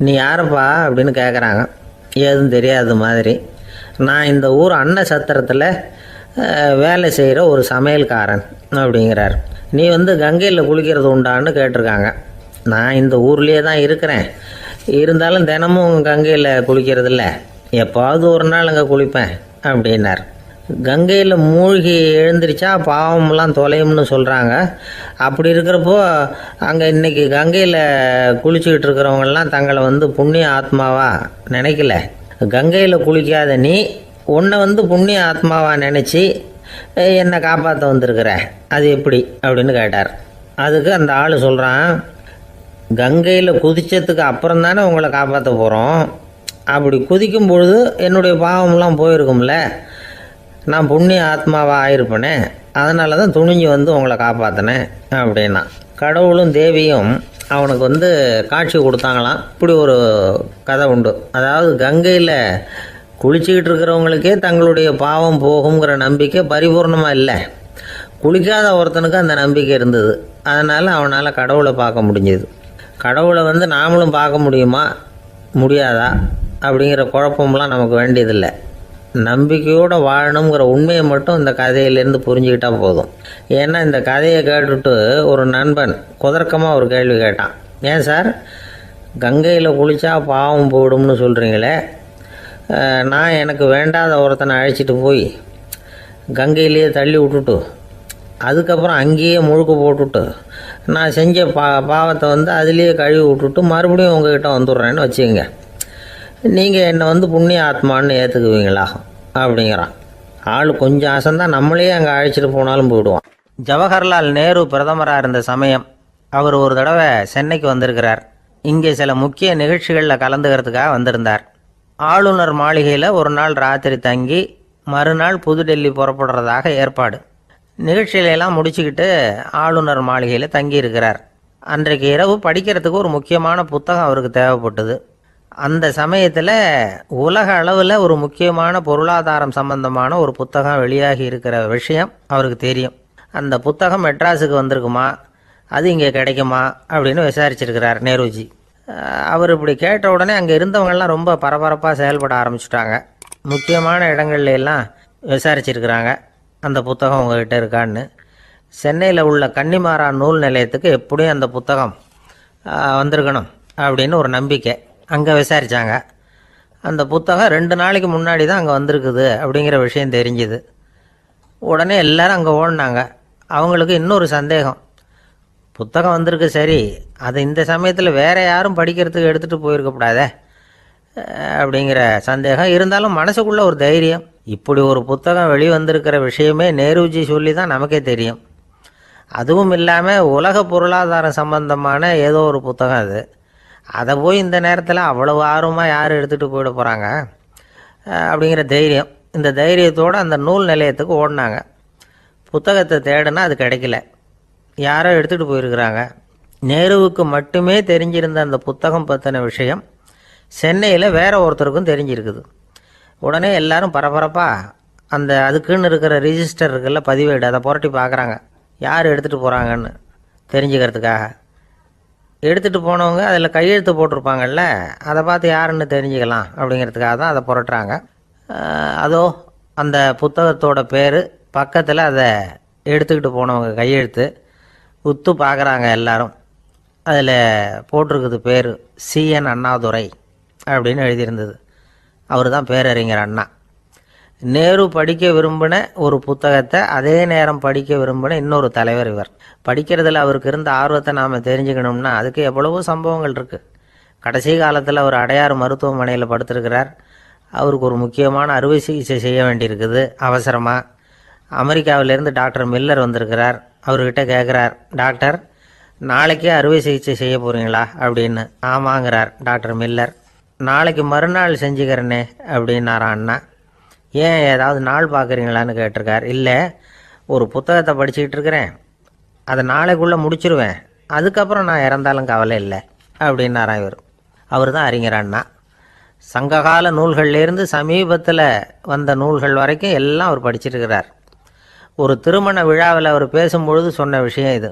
நீ யாரப்பா அப்படின்னு கேட்குறாங்க. ஏதும் தெரியாத மாதிரி. நான் இந்த ஊர் அன்ன சத்திரத்தில் வேலை செய்கிற ஒரு சமையல்காரன் அப்படிங்கிறார். நீ கங்கையில் குளிக்கிறது உண்டான்னு கேட்டிருக்காங்க. நான் இந்த ஊர்லேயே தான் இருக்கிறேன், இருந்தாலும் தினமும் கங்கையில் குளிக்கிறதில்ல, எப்பாவது ஒரு நாள் அங்கே குளிப்பேன் அப்படின்னார். கங்கையில் மூழ்கி எழுந்திரிச்சா பாவம்லாம் தொலையும்னு சொல்கிறாங்க. அப்படி இருக்கிறப்போ அங்கே இன்றைக்கி கங்கையில் குளிச்சுக்கிட்டு இருக்கிறவங்கெல்லாம் தங்களை புண்ணிய ஆத்மாவாக நினைக்கல. கங்கையில் குளிக்காத நீ உன்னை புண்ணிய ஆத்மாவாக நினச்சி என்னை காப்பாற்ற வந்திருக்கிற, அது எப்படி அப்படின்னு கேட்டார். அதுக்கு அந்த ஆள் சொல்கிறான், கங்கையில் குதித்ததுக்கு அப்புறம் தானே உங்களை காப்பாற்ற போகிறோம். அப்படி குதிக்கும் பொழுது என்னுடைய பாவம்லாம் போயிருக்கும்ல, நான் புண்ணிய ஆத்மாவாக ஆயிருப்பேனே, அதனால தான் துணிஞ்சு உங்களை காப்பாற்றினேன் அப்படின்னா. கடவுளும் தேவியும் அவனுக்கு காட்சி கொடுத்தாங்களாம். இப்படி ஒரு கதை உண்டு. அதாவது கங்கையில் குளிச்சுக்கிட்டு இருக்கிறவங்களுக்கே தங்களுடைய பாவம் போகுங்கிற நம்பிக்கை பரிபூர்ணமாக இல்லை. குளிக்காத ஒருத்தனுக்கு அந்த நம்பிக்கை இருந்தது. அதனால் அவனால் கடவுளை பார்க்க முடிஞ்சது. கடவுளை நாமளும் பார்க்க முடியுமா முடியாதா அப்படிங்கிற குழப்பம்லாம் நமக்கு வேண்டியதில்லை. நம்பிக்கையோடு வாழணுங்கிற உண்மையை மட்டும் இந்த கதையிலேருந்து புரிஞ்சுக்கிட்டா போதும். ஏன்னா இந்த கதையை கேட்டுட்டு ஒரு நண்பன் குதர்க்கமாக ஒரு கேள்வி கேட்டான். ஏன் சார், கங்கையில் குளித்தா பாவம் போயிடும்னு சொல்கிறீங்களே, நான் எனக்கு வேண்டாத ஒருத்தனை அழைச்சிட்டு போய் கங்கையிலேயே தள்ளி விட்டுட்டு அதுக்கப்புறம் அங்கேயே முழுக்க போட்டுட்டு நான் செஞ்ச பாவத்தை அதுலேயே கழுவி விட்டுட்டு மறுபடியும் உங்ககிட்ட வந்துடுறேன்னு வச்சுக்கோங்க, நீங்கள் என்னை புண்ணிய ஆத்மான்னு ஏற்றுக்குவீங்களா அப்படிங்கிறான். ஆள் கொஞ்சம் ஆசைந்தான், நம்மளே அங்கே அழைச்சிட்டு போனாலும் போயிடுவான். ஜவஹர்லால் நேரு பிரதமராக இருந்த சமயம் அவர் ஒரு தடவை சென்னைக்கு வந்திருக்கிறார். இங்கே சில முக்கிய நிகழ்ச்சிகளில் கலந்துக்கிறதுக்காக வந்திருந்தார். ஆளுநர் மாளிகையில் ஒரு நாள் ராத்திரி தங்கி மறுநாள் புதுடெல்லி புறப்படுறதாக ஏற்பாடு. நிகழ்ச்சியிலெல்லாம் முடிச்சுக்கிட்டு ஆளுநர் மாளிகையில் தங்கியிருக்கிறார். அன்றைக்கு இரவு படிக்கிறதுக்கு ஒரு முக்கியமான புத்தகம் அவருக்கு தேவைப்பட்டது. அந்த சமயத்தில் உலக அளவில் ஒரு முக்கியமான பொருளாதாரம் சம்பந்தமான ஒரு புத்தகம் வெளியாகி இருக்கிற விஷயம் அவருக்கு தெரியும். அந்த புத்தகம் மெட்ராஸுக்கு வந்திருக்குமா, அது இங்கே கிடைக்குமா அப்படின்னு விசாரிச்சிருக்கிறார் நேருஜி. அவர் இப்படி கேட்ட உடனே அங்கே இருந்தவங்கெல்லாம் ரொம்ப பரபரப்பாக செயல்பட ஆரம்பிச்சுட்டாங்க. முக்கியமான இடங்கள்ல எல்லாம் விசாரிச்சிருக்கிறாங்க அந்த புத்தகம் உங்ககிட்ட இருக்கான்னு. சென்னையில் உள்ள கன்னிமாரா நூல் நிலையத்துக்கு எப்படியும் அந்த புத்தகம் வந்திருக்கணும் அப்படின்னு ஒரு நம்பிக்கை. அங்கே விசாரித்தாங்க. அந்த புத்தகம் 2 நாளைக்கு முன்னாடி தான் அங்கே வந்திருக்குது அப்படிங்கிற விஷயம் தெரிஞ்சுது. உடனே எல்லோரும் அங்கே ஓடினாங்க. அவங்களுக்கு இன்னொரு சந்தேகம், புத்தகம் வந்திருக்கு சரி, அது இந்த சமயத்தில் வேறு யாரும் படிக்கிறதுக்கு எடுத்துகிட்டு போயிருக்கக்கூடாதே அப்படிங்கிற சந்தேகம் இருந்தாலும் மனசுக்குள்ளே ஒரு தைரியம். இப்படி ஒரு புத்தகம் வெளிவந்திருக்கிற விஷயமே நேருஜி சொல்லி தான் நமக்கே தெரியும். அதுவும் இல்லாமல் உலக பொருளாதாரம் சம்பந்தமான ஏதோ ஒரு புத்தகம் அது. அதை போய் இந்த நேரத்தில் அவ்வளவு ஆர்வமாக யார் எடுத்துகிட்டு போயிட போகிறாங்க அப்படிங்கிற தைரியம். இந்த தைரியத்தோடு அந்த நூல் நிலையத்துக்கு ஓடினாங்க. புத்தகத்தை தேடினா அது கிடைக்கல, யாரோ எடுத்துகிட்டு போயிருக்கிறாங்க. நேருவுக்கு மட்டுமே தெரிஞ்சிருந்த அந்த புத்தகம் பற்றின விஷயம் சென்னையில் வேற ஒருத்தருக்கும் தெரிஞ்சிருக்குது. உடனே எல்லாரும் பரபரப்பாக அதுக்குன்னு இருக்கிற ரிஜிஸ்டர் இருக்குல்ல, பதிவேடு, அதை புரட்டி பார்க்குறாங்க யார் எடுத்துகிட்டு போகிறாங்கன்னு தெரிஞ்சுக்கிறதுக்காக. எடுத்துகிட்டு போனவங்க அதில் கையெழுத்து போட்டிருப்பாங்கல்ல, அதை பார்த்து யாருன்னு தெரிஞ்சுக்கலாம் அப்படிங்கிறதுக்காக தான் அதை புரட்டுறாங்க. அதோ அந்த புத்தகத்தோட பேர் பக்கத்தில் அதை எடுத்துக்கிட்டு போனவங்க கையெழுத்து உத்து பார்க்குறாங்க எல்லாரும். அதில் போட்டிருக்குது பேர் CN அண்ணாதுரை அப்படின்னு எழுதியிருந்தது. அவர் தான் பேரறிஞர் அண்ணா. நேரு படிக்க விரும்பின ஒரு புத்தகத்தை அதே நேரம் படிக்க விரும்பின இன்னொரு தலைவர் இவர். படிக்கிறதுல அவருக்கு இருந்த ஆர்வத்தை நாம் தெரிஞ்சுக்கணும்னா அதுக்கு எவ்வளவோ சம்பவங்கள் இருக்குது. கடைசி காலத்தில் அவர் அடையாறு மருத்துவமனையில் படுத்திருக்கிறார். அவருக்கு ஒரு முக்கியமான அறுவை சிகிச்சை செய்ய வேண்டியிருக்குது அவசரமாக. அமெரிக்காவிலேருந்து டாக்டர் மில்லர் வந்திருக்கிறார். அவர்கிட்ட கேட்குறார், டாக்டர் நாளைக்கே அறுவை சிகிச்சை செய்ய போகிறீங்களா அப்படின்னு. ஆமாங்கிறார் டாக்டர் மில்லர். நாளைக்கு மறுநாள் செஞ்சுக்கிறேனே அப்படின்னாரான் அண்ணா. ஏன் ஏதாவது நாள் பார்க்குறீங்களான்னு கேட்டிருக்கார். இல்லை, ஒரு புத்தகத்தை படிச்சுக்கிட்டு இருக்கிறேன், அதை நாளைக்குள்ளே முடிச்சிருவேன், அதுக்கப்புறம் நான் இறந்தாலும் கவலை இல்லை அப்படின்னாரான் இவர். அவர் தான் அறிஞர் அண்ணா. சங்ககால நூல்கள்லேருந்து சமீபத்தில் வந்த நூல்கள் வரைக்கும் எல்லாம் அவர் படிச்சிருக்கிறார். ஒரு திருமண விழாவில் அவர் பேசும்பொழுது சொன்ன விஷயம் இது.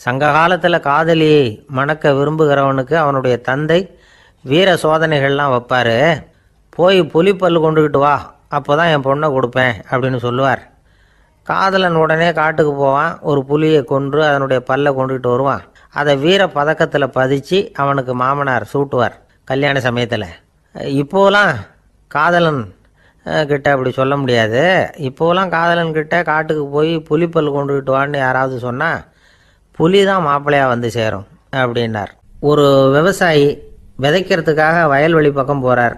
சங்க காலத்தில் காதலியை மணக்க விரும்புகிறவனுக்கு அவனுடைய தந்தை வீர சோதனைகள்லாம் வைப்பார். போய் புலிப்பல் கொண்டுக்கிட்டு வா, அப்போ தான் என் பொண்ணை கொடுப்பேன் அப்படின்னு சொல்லுவார். காதலன் உடனே காட்டுக்கு போவான், ஒரு புலியை கொன்று அதனுடைய பல்லை கொண்டுக்கிட்டு வருவான். அதை வீர பதக்கத்தில் பதிச்சு அவனுக்கு மாமனார் சூட்டுவார் கல்யாண சமயத்தில். இப்போலாம் காதலன் கிட்ட அப்படி சொல்ல முடியாது. இப்போலாம் காதலன் கிட்ட காட்டுக்கு போய் புலிப்பல் கொண்டுக்கிட்டு வான்னு யாராவது சொன்னால் புலி தான் மாப்பிள்ளையாக வந்து சேரும் அப்படின்னார். ஒரு விவசாயி விதைக்கிறதுக்காக வயல்வெளி பக்கம் போகிறார்.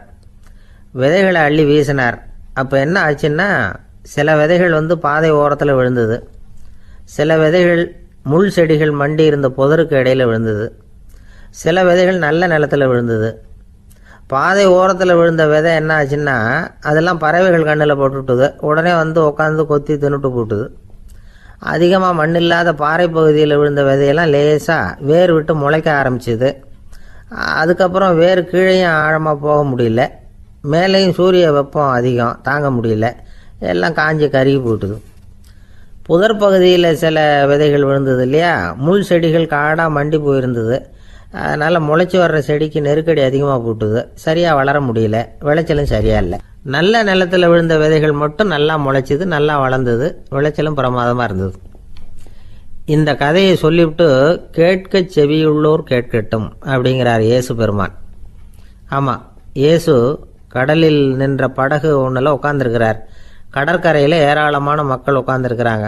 விதைகளை அள்ளி வீசினார். அப்போ என்ன ஆச்சுன்னா, சில விதைகள் பாதை ஓரத்தில் விழுந்தது, சில விதைகள் முள் செடிகள் மண்டி இருந்த புதருக்கு இடையில் விழுந்தது, சில விதைகள் நல்ல நிலத்தில் விழுந்தது. பாதை ஓரத்தில் விழுந்த விதை என்ன ஆச்சுன்னா, அதெல்லாம் பறவைகள் கண்ணில் போட்டுவிட்டுது. உடனே உட்காந்து கொத்தி தின்னுட்டு போட்டுது. அதிகமாக மண் இல்லாத பாறை பகுதியில் விழுந்த விதையெல்லாம் லேசாக வேர் விட்டு முளைக்க ஆரம்பிச்சிது. அதுக்கப்புறம் வேர் கீழேயும் ஆழமாக போக முடியல, மேலேயும் சூரிய வெப்பம் அதிகம் தாங்க முடியல, எல்லாம் காஞ்சி கருகி போட்டுது. புதர் பகுதியில் சில விதைகள் விழுந்தது இல்லையா, முள் செடிகள் காடாக மண்டி போயிருந்தது. அதனால் முளைச்சி வர்ற செடிக்கு நெருக்கடி அதிகமாக போட்டுது, சரியாக வளர முடியல, விளைச்சலும் சரியா இல்லை. நல்ல நிலத்தில் விழுந்த விதைகள் மட்டும் நல்லா முளைச்சிது, நல்லா வளர்ந்தது, விளைச்சலும் பிரமாதமாக இருந்தது. இந்த கதையை சொல்லிவிட்டு கேட்க செவியுள்ளோர் கேட்கட்டும் அப்படிங்கிறார் இயேசு பெருமான். ஆமாம், இயேசு கடலில் நின்ற படகு ஒன்றில் உட்காந்துருக்கிறார். கடற்கரையில் ஏராளமான மக்கள் உட்காந்துருக்கிறாங்க.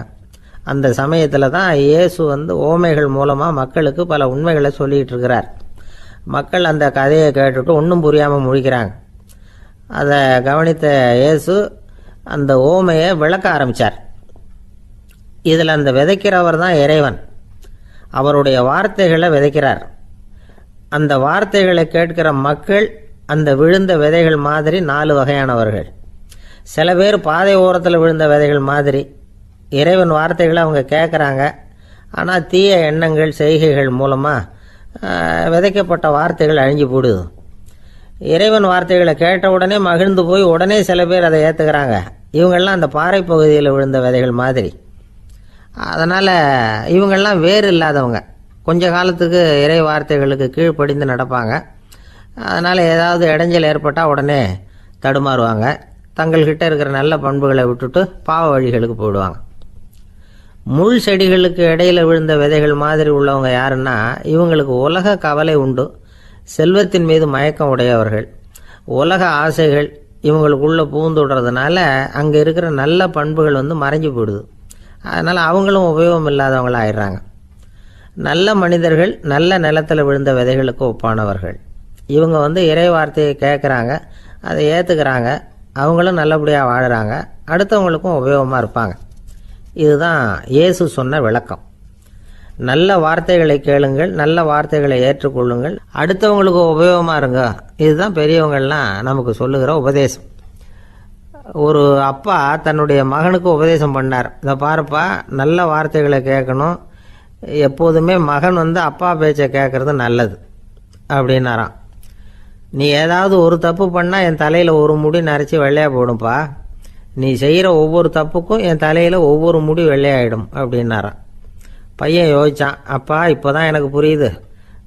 அந்த சமயத்தில் தான் இயேசு ஓமைகள் மூலமாக மக்களுக்கு பல உண்மைகளை சொல்லிகிட்டு இருக்கிறார். மக்கள் அந்த கதையை கேட்டுட்டு ஒன்றும் புரியாமல் முழிக்கிறாங்க. அதை கவனித்த இயேசு அந்த ஓமையை விளக்க ஆரம்பித்தார். இதில் அந்த விதைக்கிறவர் தான் இறைவன். அவருடைய வார்த்தைகளை விதைக்கிறார். அந்த வார்த்தைகளை கேட்கிற மக்கள் அந்த விழுந்த விதைகள் மாதிரி 4 வகையானவர்கள். சில பேர் பாதை ஓரத்தில் விழுந்த விதைகள் மாதிரி. இறைவன் வார்த்தைகளை அவங்க கேட்குறாங்க, ஆனால் தீய எண்ணங்கள் செய்கைகள் மூலமாக விதைக்கப்பட்ட வார்த்தைகள் அழிஞ்சு போடுது. இறைவன் வார்த்தைகளை கேட்ட உடனே மகிழ்ந்து போய் உடனே சில பேர் அதை ஏற்றுக்கிறாங்க. இவங்கெல்லாம் அந்த பாறை பகுதியில் விழுந்த விதைகள் மாதிரி. அதனால் இவங்கெல்லாம் வேறு இல்லாதவங்க, கொஞ்ச காலத்துக்கு இறை வார்த்தைகளுக்கு கீழ்ப்படிந்து நடப்பாங்க. அதனால் ஏதாவது இடைஞ்சல் ஏற்பட்டால் உடனே தடுமாறுவாங்க. தங்கள்கிட்ட இருக்கிற நல்ல பண்புகளை விட்டுட்டு பாவ வழிகளுக்கு போயிடுவாங்க. முள் செடிகளுக்கு இடையில் விழுந்த விதைகள் மாதிரி உள்ளவங்க யாருன்னா, இவங்களுக்கு உலக கவலை உண்டு, செல்வத்தின் மீது மயக்கம் உடையவர்கள், உலக ஆசைகள் இவங்களுக்குள்ளே பூந்துடுறதுனால அங்கே இருக்கிற நல்ல பண்புகள் மறைஞ்சு போயிடுது. அதனால் அவங்களும் உபயோகம் இல்லாதவங்களாக ஆயிடுறாங்க. நல்ல மனிதர்கள் நல்ல நிலத்தில் விழுந்த விதைகளுக்கு ஒப்பானவர்கள். இவங்க இறை வார்த்தையை கேட்குறாங்க, அதை ஏற்றுக்கிறாங்க, அவங்களும் நல்லபடியாக வாழுறாங்க, அடுத்தவங்களுக்கும் உபயோகமாக இருப்பாங்க. இதுதான் இயேசு சொன்ன விளக்கம். நல்ல வார்த்தைகளை கேளுங்கள், நல்ல வார்த்தைகளை ஏற்றுக்கொள்ளுங்கள், அடுத்தவங்களுக்கு உபயோகமாக இருங்க. இதுதான் பெரியவங்கள்லாம் நமக்கு சொல்லுகிற உபதேசம். ஒரு அப்பா தன்னுடைய மகனுக்கு உபதேசம் பண்ணார். இதை பாருப்பா, நல்ல வார்த்தைகளை கேட்கணும், எப்போதுமே மகன் அப்பா பேச்சை கேட்கறது நல்லது அப்படின்னாராம். நீ ஏதாவது ஒரு தப்பு பண்ணால் என் தலையில் ஒரு முடி நரைச்சி வெள்ளையாக போடும்பா, நீ செய்கிற ஒவ்வொரு தப்புக்கும் என் தலையில் ஒவ்வொரு முடி வெள்ளையாயிடும் அப்படின்னாராம். பையன் யோசிச்சான், அப்பா இப்போ தான் எனக்கு புரியுது,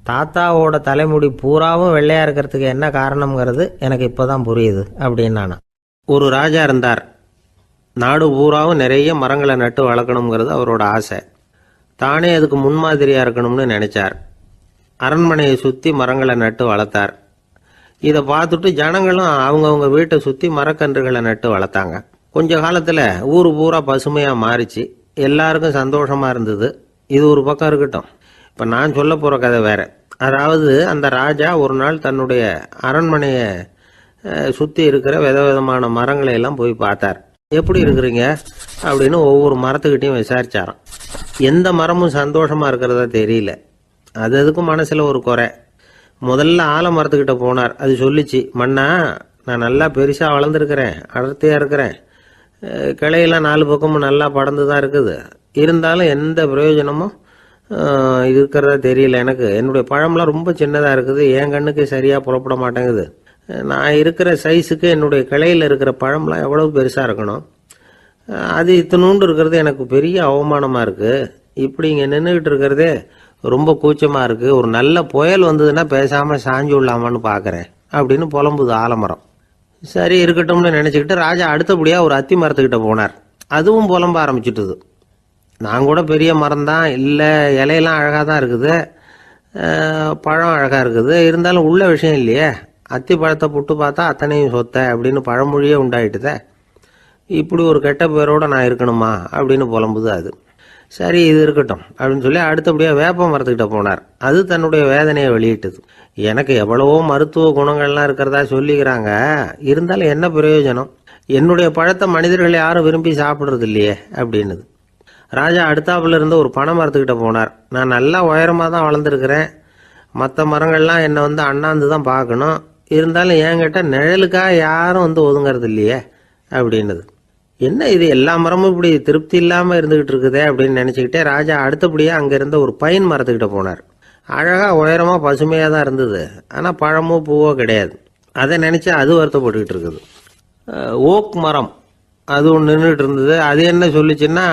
தாத்தாவோட தலைமுடி பூராவும் வெள்ளையாக இருக்கிறதுக்கு என்ன காரணம்ங்கிறது எனக்கு இப்போ தான் புரியுது அப்படின்னானா. ஒரு ராஜா இருந்தார். நாடு பூராவும் நிறைய மரங்களை நட்டு வளர்க்கணுங்கிறது அவரோட ஆசை. தானே அதுக்கு முன்மாதிரியாக இருக்கணும்னு நினைச்சார். அரண்மனையை சுற்றி மரங்களை நட்டு வளர்த்தார். இதை பார்த்துட்டு ஜனங்களும் அவங்கவுங்க வீட்டை சுற்றி மரக்கன்றுகளை நட்டு வளர்த்தாங்க. கொஞ்ச காலத்தில் ஊர் பூரா பசுமையாக மாறிச்சு. எல்லாருக்கும் சந்தோஷமாக இருந்தது. இது ஒரு பக்கம் இருக்கட்டும். இப்போ நான் சொல்ல போகிற கதை வேற. அதாவது அந்த ராஜா ஒரு நாள் தன்னுடைய அரண்மனையை சுற்றி இருக்கிற விதவிதமான மரங்களை எல்லாம் போய் பார்த்தார். எப்படி இருக்கிறீங்க அப்படின்னு ஒவ்வொரு மரத்துக்கிட்டையும் விசாரிச்சாராம். எந்த மரமும் சந்தோஷமாக இருக்கிறதா தெரியல. அதுக்கும் மனசில் ஒரு குறை. முதல்ல ஆலமரத்துக்கிட்ட போனார். அது சொல்லிச்சு, மண்ணா நான் நல்லா பெருசாக வளர்ந்துருக்கிறேன், அடர்த்தியாக இருக்கிறேன், கிளையெல்லாம் 4 பக்கமும் நல்லா படர்ந்து தான் இருக்குது, இருந்தாலும் எந்த பிரயோஜனமும் இருக்கிறதா தெரியல எனக்கு. என்னுடைய பழம்லாம் ரொம்ப சின்னதாக இருக்குது, என் கண்ணுக்கு சரியாக புறப்பட மாட்டேங்குது. நான் இருக்கிற சைஸுக்கு என்னுடைய கிளையில் இருக்கிற பழம்லாம் எவ்வளவு பெருசாக இருக்கணும், அது இத்தினூண்டு இருக்கிறது எனக்கு பெரிய அவமானமாக இருக்குது. இப்படி இங்கே நின்றுக்கிட்டு இருக்கிறதே ரொம்ப கூச்சமாக இருக்குது. ஒரு நல்ல புயல் வந்ததுன்னா பேசாமல் சாஞ்சு விடலாமான்னு பார்க்குறேன் அப்படின்னு புலம்புது ஆலமரம். சரி இருக்கட்டும்னு நினச்சிக்கிட்டு ராஜா அடுத்தபடியாக ஒரு அத்தி மரத்துக்கிட்ட போனார். அதுவும் புலம்ப ஆரம்பிச்சுட்டுது. நான் கூட பெரிய மரம் தான், இல்லை இலையெல்லாம் அழகாக தான் இருக்குது, பழம் அழகாக இருக்குது, இருந்தாலும் உள்ள விஷயம் இல்லையே, அத்தி பழத்தை புட்டு பார்த்தா அத்தனையும் சொத்தை அப்படின்னு பழமொழியே உண்டாயிட்டுதே, இப்படி ஒரு கெட்ட பேரோட நான் இருக்கணுமா அப்படின்னு புலம்புது அது. சரி இது இருக்கட்டும் அப்படின்னு சொல்லி அடுத்தபடியாக வேப்ப மரத்துக்கிட்ட போனார். அது தன்னுடைய வேதனையை வெளியிட்டது. எனக்கு எவ்வளவோ மருத்துவ குணங்கள்லாம் இருக்கிறதா சொல்லிக்கிறாங்க, இருந்தாலும் என்ன பிரயோஜனம், என்னுடைய பழத்தை மனிதர்கள் யாரும் விரும்பி சாப்பிட்றது இல்லையே அப்படின்னுது. ராஜா அடுத்தாப்புல இருந்து ஒரு பனை மரத்துக்கிட்ட போனார். நான் நல்லா உயரமாக தான் வளர்ந்துருக்கிறேன், மற்ற மரங்கள்லாம் என்னை அண்ணாந்து தான் பார்க்கணும், இருந்தாலும் என்கிட்ட நிழலுக்காக யாரும் ஒதுங்கிறது இல்லையே அப்படின்னுது. என்ன இது எல்லா மரமும் இப்படி திருப்தி இல்லாமல் இருந்துகிட்டு இருக்குதே அப்படின்னு நினச்சிக்கிட்டே ராஜா அடுத்தபடியாக அங்கே இருந்த ஒரு பைன் மரத்துக்கிட்ட போனார். அழகாக உயரமாக பசுமையாக தான் இருந்தது, ஆனால் பழமோ பூவோ கிடையாது. அதை நினச்சி அது வருத்தப்பட்டுக்கிட்டு இருக்குது. ஓக் மரம் அது ஒன்று நின்றுட்டு இருந்தது. அது என்ன சொல்லிச்சுன்னா,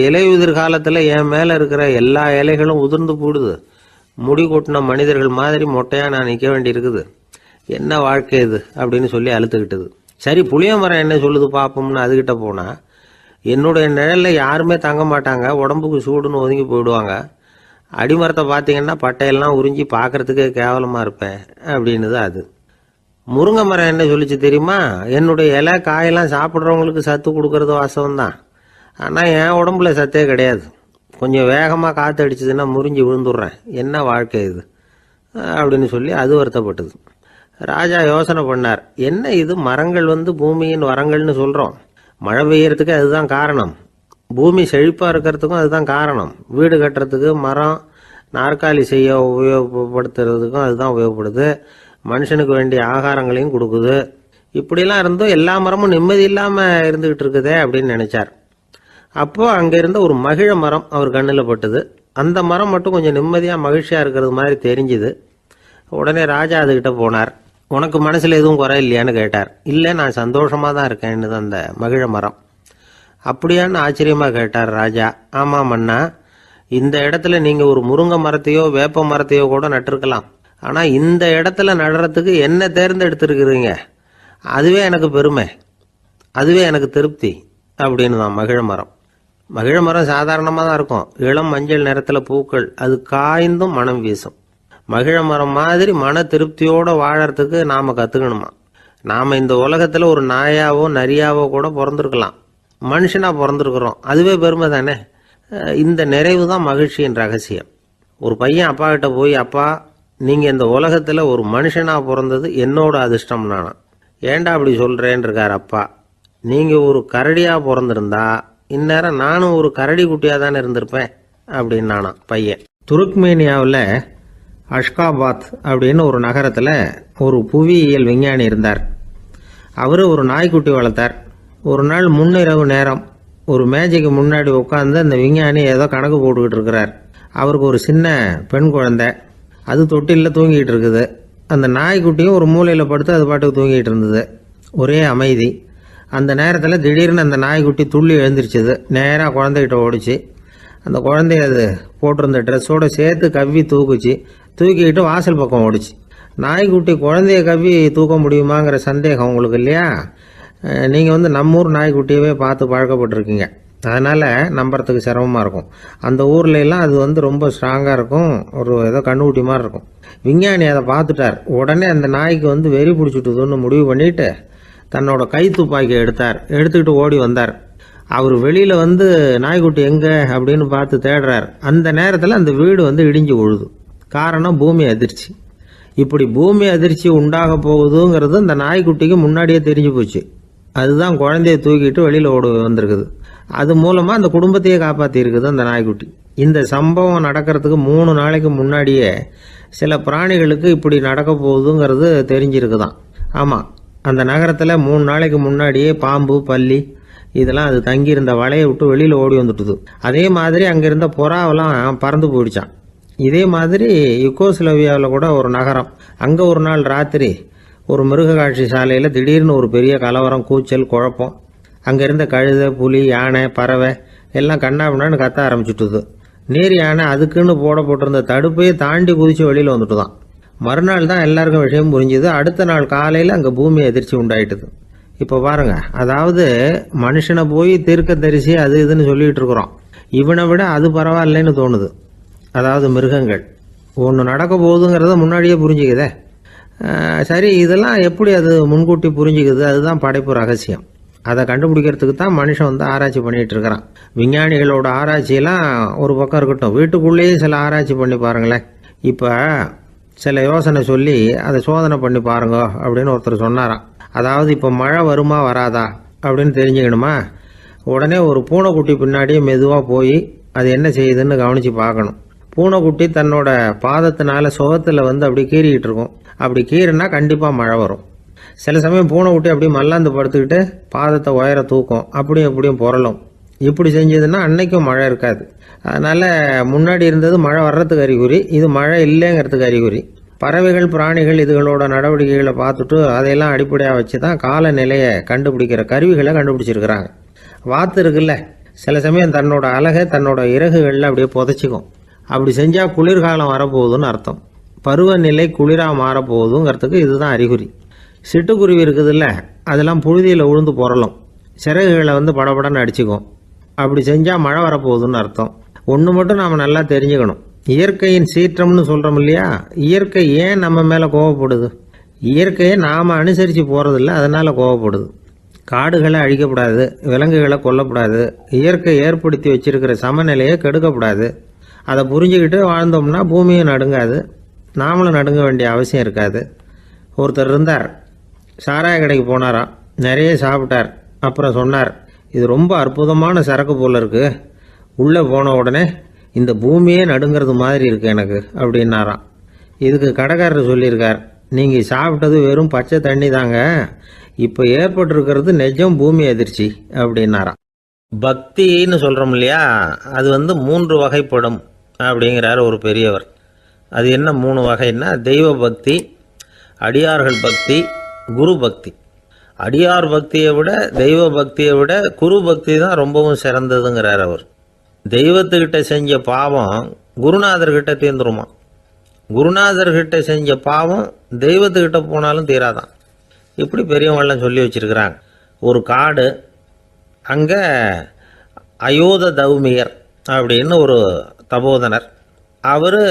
இலையுதிர் காலத்தில் என் மேலே இருக்கிற எல்லா இலைகளும் உதிர்ந்து போடுது, முடி கொட்டின மனிதர்கள் மாதிரி மொட்டையாக நான் நிற்க வேண்டி இருக்குது. என்ன வாழ்க்கை இது அப்படின்னு சொல்லி அழுத்துக்கிட்டது. சரி, புளிய மரம் என்ன சொல்லுது பார்ப்போம்னு அதுகிட்ட போனால், என்னுடைய நிழலில் யாருமே தங்க மாட்டாங்க, உடம்புக்கு சூடுன்னு ஒதுங்கி போயிடுவாங்க. அடிமரத்தை பார்த்தீங்கன்னா பட்டையெல்லாம் உறிஞ்சி பார்க்கறதுக்கே கேவலமாக இருப்பேன் அப்படின்னுது அது. முருங்கை மரம் என்ன சொல்லிச்சு தெரியுமா? என்னுடைய இலை காயெல்லாம் சாப்பிட்றவங்களுக்கு சத்து கொடுக்கறது வாசவம்தான், ஆனால் என் உடம்புல சத்தே கிடையாது. கொஞ்சம் வேகமாக காற்று அடிச்சதுன்னா முறிஞ்சி விழுந்துடுறேன். என்ன வாழ்க்கை இது அப்படின்னு சொல்லி அது வருத்தப்பட்டது. ராஜா யோசனை பண்ணார். என்ன இது, மரங்கள் பூமியின் வரங்கள்னு சொல்கிறோம். மழை பெய்யறதுக்கு அதுதான் காரணம். பூமி செழிப்பாக இருக்கிறதுக்கும் அதுதான் காரணம். வீடு கட்டுறதுக்கு மரம், நாற்காலி செய்ய உபயோகப்படுத்துறதுக்கும் அதுதான் உபயோகப்படுது. மனுஷனுக்கு வேண்டிய ஆகாரங்களையும் கொடுக்குது. இப்படிலாம் இருந்தும் எல்லா மரமும் நிம்மதி இல்லாமல் இருந்துகிட்டு இருக்குதே அப்படின்னு நினைச்சார். அப்போ அங்கே இருந்த ஒரு மகிழ மரம் அவர் கண்ணில் பட்டுது. அந்த மரம் மட்டும் கொஞ்சம் நிம்மதியாக மகிழ்ச்சியாக இருக்கிறது மாதிரி தெரிஞ்சுது. உடனே ராஜா அதுகிட்ட போனார். உனக்கு மனசில் எதுவும் குறை இல்லையான்னு கேட்டார். இல்லை, நான் சந்தோஷமாக தான் இருக்கேன்னு அந்த மகிழ மரம். அப்படியான்னு ஆச்சரியமாக கேட்டார் ராஜா. ஆமாம் மன்னா, இந்த இடத்துல நீங்கள் ஒரு முருங்கை மரத்தையோ வேப்ப மரத்தையோ கூட நட்டிருக்கலாம். ஆனால் இந்த இடத்துல நடுறதுக்கு என்ன தேர்ந்தெடுத்துருக்குறீங்க, அதுவே எனக்கு பெருமை, அதுவே எனக்கு திருப்தி அப்படின்னு தான் மகிழ மரம். மகிழ மரம் சாதாரணமாக தான் இருக்கும். இளம் மஞ்சள் நிறத்தில் பூக்கள், அது காய்ந்தும் மனம் வீசும். மகிழ மரம் மாதிரி மன திருப்தியோடு வாழறதுக்கு நாம் கற்றுக்கணுமா. நாம் இந்த உலகத்தில் ஒரு நாயாவோ நரியாவோ கூட பிறந்திருக்கலாம், மனுஷனாக பிறந்திருக்கிறோம், அதுவே பெருமை தானே. இந்த நிறைவு தான் மகிழ்ச்சியின் ரகசியம். ஒரு பையன் அப்பா கிட்ட போய், அப்பா நீங்கள் இந்த உலகத்தில் ஒரு மனுஷனாக பிறந்தது என்னோட அதிர்ஷ்டம் நானா. ஏண்டா அப்படி சொல்கிறேன்னு இருக்கார் அப்பா. நீங்கள் ஒரு கரடியாக பிறந்திருந்தா இந்நேரம் நானும் ஒரு கரடி குட்டியாக தானே இருந்திருப்பேன் அப்படின்னு நானா பையன். துருக்மேனியாவில் அஷ்காபாத் அப்படின்னு ஒரு நகரத்தில் ஒரு புவியியல் விஞ்ஞானி இருந்தார். அவர் ஒரு நாய்க்குட்டி வளர்த்தார். ஒரு நாள் முன்னிரவு நேரம் ஒரு மேஜைக்கு முன்னாடி உட்காந்து அந்த விஞ்ஞானி ஏதோ கணக்கு போட்டுக்கிட்டு இருக்கிறார். அவருக்கு ஒரு சின்ன பெண் குழந்தை, அது தொட்டிலில் தூங்கிட்டு இருக்குது. அந்த நாய்க்குட்டியும் ஒரு மூலையில் படுத்து அது பாட்டுக்கு தூங்கிட்டு இருந்தது. ஒரே அமைதி. அந்த நேரத்தில் திடீர்னு அந்த நாய்க்குட்டி துள்ளி எழுந்திரிச்சது. நேராக குழந்தைகிட்ட ஓடிச்சு. அந்த குழந்தைய அது போட்டிருந்த ட்ரெஸ்ஸோடு சேர்த்து கவ்வி தூக்குச்சு. தூக்கிக்கிட்டு வாசல் பக்கம் ஓடிச்சு. நாய்க்குட்டி குழந்தைய கவ்வி தூக்க முடியுமாங்கிற சந்தேகம் உங்களுக்கு இல்லையா? நீங்கள் நம்ம ஊர் நாய்க்குட்டியவே பார்த்து பழக்கப்பட்டிருக்கீங்க, அதனால் நம்புறதுக்கு சிரமமாக இருக்கும். அந்த ஊரில் எல்லாம் அது ரொம்ப ஸ்ட்ராங்காக இருக்கும், ஒரு ஏதோ கண்ணுக்குட்டி மாதிரி இருக்கும். விஞ்ஞானி அதை பார்த்துட்டார். உடனே அந்த நாய்க்கு வெறி பிடிச்சிட்டுதுன்னு முடிவு பண்ணிட்டு தன்னோட கை துப்பாக்கியை எடுத்துக்கிட்டு ஓடி வந்தார். அவர் வெளியில் நாய்க்குட்டி எங்கே அப்படின்னு பார்த்து தேடுறார். அந்த நேரத்தில் அந்த வீடு இடிஞ்சு விழுது. காரணம் பூமி அதிர்ச்சி. இப்படி பூமி அதிர்ச்சி உண்டாக போகுதுங்கிறது அந்த நாய்க்குட்டிக்கு முன்னாடியே தெரிஞ்சு போச்சு. அதுதான் குழந்தைய தூக்கிட்டு வெளியில் ஓடி வந்திருக்குது. அது மூலமாக அந்த குடும்பத்தையே காப்பாற்றிருக்குது அந்த நாய்க்குட்டி. இந்த சம்பவம் நடக்கிறதுக்கு 3 நாளைக்கு முன்னாடியே சில பிராணிகளுக்கு இப்படி நடக்க போகுதுங்கிறது தெரிஞ்சிருக்குதான். ஆமாம், அந்த நகரத்தில் 3 நாளைக்கு முன்னாடியே பாம்பு, பல்லி இதெல்லாம் அது தங்கியிருந்த வலையை விட்டு வெளியில் ஓடி வந்துட்டுது. அதே மாதிரி அங்கே இருந்த புறாவெல்லாம் பறந்து போயிடுச்சான். இதே மாதிரி யுகோஸ்லோவியாவில் கூட ஒரு நகரம், அங்கே ஒரு நாள் ராத்திரி ஒரு மிருக காட்சி சாலையில் திடீர்னு ஒரு பெரிய கலவரம், கூச்சல், குழப்பம். அங்கே இருந்த கழுதை, புலி, யானை, பறவை எல்லாம் கண்ணாபின்னான்னு கத்த ஆரம்பிச்சுட்டுது. நீர் யானை அதுக்குன்னு போட்டிருந்த தடுப்பையே தாண்டி குதிச்சு வெளியில் வந்துட்டு தான். மறுநாள் தான் எல்லாருக்கும் விஷயம் புரிஞ்சுது. அடுத்த நாள் காலையில் அங்கே பூமி அதிர்ச்சி உண்டாயிட்டுது. இப்போ பாருங்க, அதாவது மனுஷனை போய் தீர்க்க தரிசி அது இதுன்னு சொல்லிட்டு இருக்கிறோம். இவனை விட அது பரவாயில்லைன்னு தோணுது. அதாவது மிருகங்கள் ஒன்று நடக்க போகுதுங்கிறத முன்னாடியே புரிஞ்சுக்குதே. சரி, இதெல்லாம் எப்படி அது முன்கூட்டி புரிஞ்சுக்குது? அதுதான் படைப்பு ரகசியம். அதை கண்டுபிடிக்கிறதுக்கு தான் மனுஷன் ஆராய்ச்சி பண்ணிகிட்டு இருக்கிறான். விஞ்ஞானிகளோட ஆராய்ச்சியெல்லாம் ஒரு பக்கம் இருக்கட்டும், வீட்டுக்குள்ளேயே சில ஆராய்ச்சி பண்ணி பாருங்களேன். இப்போ சில யோசனை சொல்லி அதை சோதனை பண்ணி பாருங்க அப்படின்னு ஒருத்தர் சொன்னாராம். அதாவது இப்போ மழை வருமா வராதா அப்படின்னு தெரிஞ்சுக்கணுமா, உடனே ஒரு பூனைக்குட்டி பின்னாடியே மெதுவாக போய் அது என்ன செய்யுதுன்னு கவனித்து பார்க்கணும். பூனைக்குட்டி தன்னோட பாதத்தினால சுகத்தில் அப்படி கீறிக்கிட்டு இருக்கும். அப்படி கீறினா கண்டிப்பாக மழை வரும். சில சமயம் பூனைக்குட்டி அப்படி மல்லாந்து படுத்துக்கிட்டு பாதத்தை உயர தூக்கும், அப்படியும் புரளும். இப்படி செஞ்சதுன்னா அன்னைக்கும் மழை இருக்காது. அதனால் முன்னாடி இருந்தது மழை வர்றதுக்கு அறிகுறி, இது மழை இல்லைங்கிறதுக்கு அறிகுறி. பறவைகள், பிராணிகள் இதுகளோட நடவடிக்கைகளை பார்த்துட்டு அதையெல்லாம் அடிப்படையாக வச்சு தான் காலநிலையை கண்டுபிடிக்கிற கருவிகளை கண்டுபிடிச்சிருக்கிறாங்க. வாத்து இருக்குல்ல, சில சமயம் தன்னோட அழகை தன்னோட இறகுகளில் அப்படியே புதைச்சிக்கும். அப்படி செஞ்சால் குளிர்காலம் வரப்போகுதுன்னு அர்த்தம். பருவநிலை குளிராக மாறப்போகுதுங்கிறதுக்கு இதுதான் அறிகுறி. சிட்டுக்குருவி இருக்குதுல்ல, அதெல்லாம் புழுதியில் உழுந்து புரளும், சிறகுகளை படபடன்னு அடிச்சுக்கும். அப்படி செஞ்சால் மழை வரப்போகுதுன்னு அர்த்தம். ஒன்று மட்டும் நாம் நல்லா தெரிஞ்சுக்கணும், இயற்கையின் சீற்றம்னு சொல்கிறோம் இல்லையா, இயற்கை ஏன் நம்ம மேலே கோவப்படுது? இயற்கையை நாம் அனுசரித்து போகிறதில்ல, அதனால் கோவப்படுது. காடுகளை அழிக்கப்படாது, விலங்குகளை கொல்லக்கூடாது, இயற்கை ஏற்படுத்தி வச்சிருக்கிற சமநிலையை கெடுக்கக்கூடாது. அதை புரிஞ்சுக்கிட்டு வாழ்ந்தோம்னா பூமியும் நடுங்காது, நாமளும் நடுங்க வேண்டிய அவசியம் இருக்காது. ஒருத்தர் இருந்தார், சாராய கடைக்கு போனாராம், நிறைய சாப்பிட்டார். அப்புறம் சொன்னார், இது ரொம்ப அற்புதமான சரக்கு போல் இருக்குது, உள்ளே போன உடனே இந்த பூமியே நடுங்கிறது மாதிரி இருக்குது எனக்கு அப்படின்னாராம். இதுக்கு கடைக்காரர் சொல்லியிருக்கார், நீங்கள் சாப்பிட்டது வெறும் பச்சை தண்ணி தாங்க, இப்போ ஏற்பட்டிருக்கிறது நிஜம் பூமி அதிர்ச்சி அப்படின்னாராம். பக்தின்னு சொல்கிறோம் இல்லையா, அது 3 வகைப்படும் அப்படிங்கிறார் ஒரு பெரியவர். அது என்ன 3 வகைன்னா, தெய்வ பக்தி, அடியார்கள் பக்தி, குரு பக்தி. அடியார் பக்தியை விட தெய்வ பக்தியை விட குரு பக்தி தான் ரொம்பவும் சிறந்ததுங்கிறார் அவர். தெய்வத்துக்கிட்ட செஞ்ச பாவம் குருநாதர்கிட்ட தீர்ந்துருமா, குருநாதர்கிட்ட செஞ்ச பாவம் தெய்வத்துக்கிட்ட போனாலும் தீராதான். இப்படி பெரியவங்களாம் சொல்லி வச்சிருக்கிறாங்க. ஒரு காடு, அங்கே அயோத தௌமியர் அப்படின்னு ஒரு தபோதனர், அவர்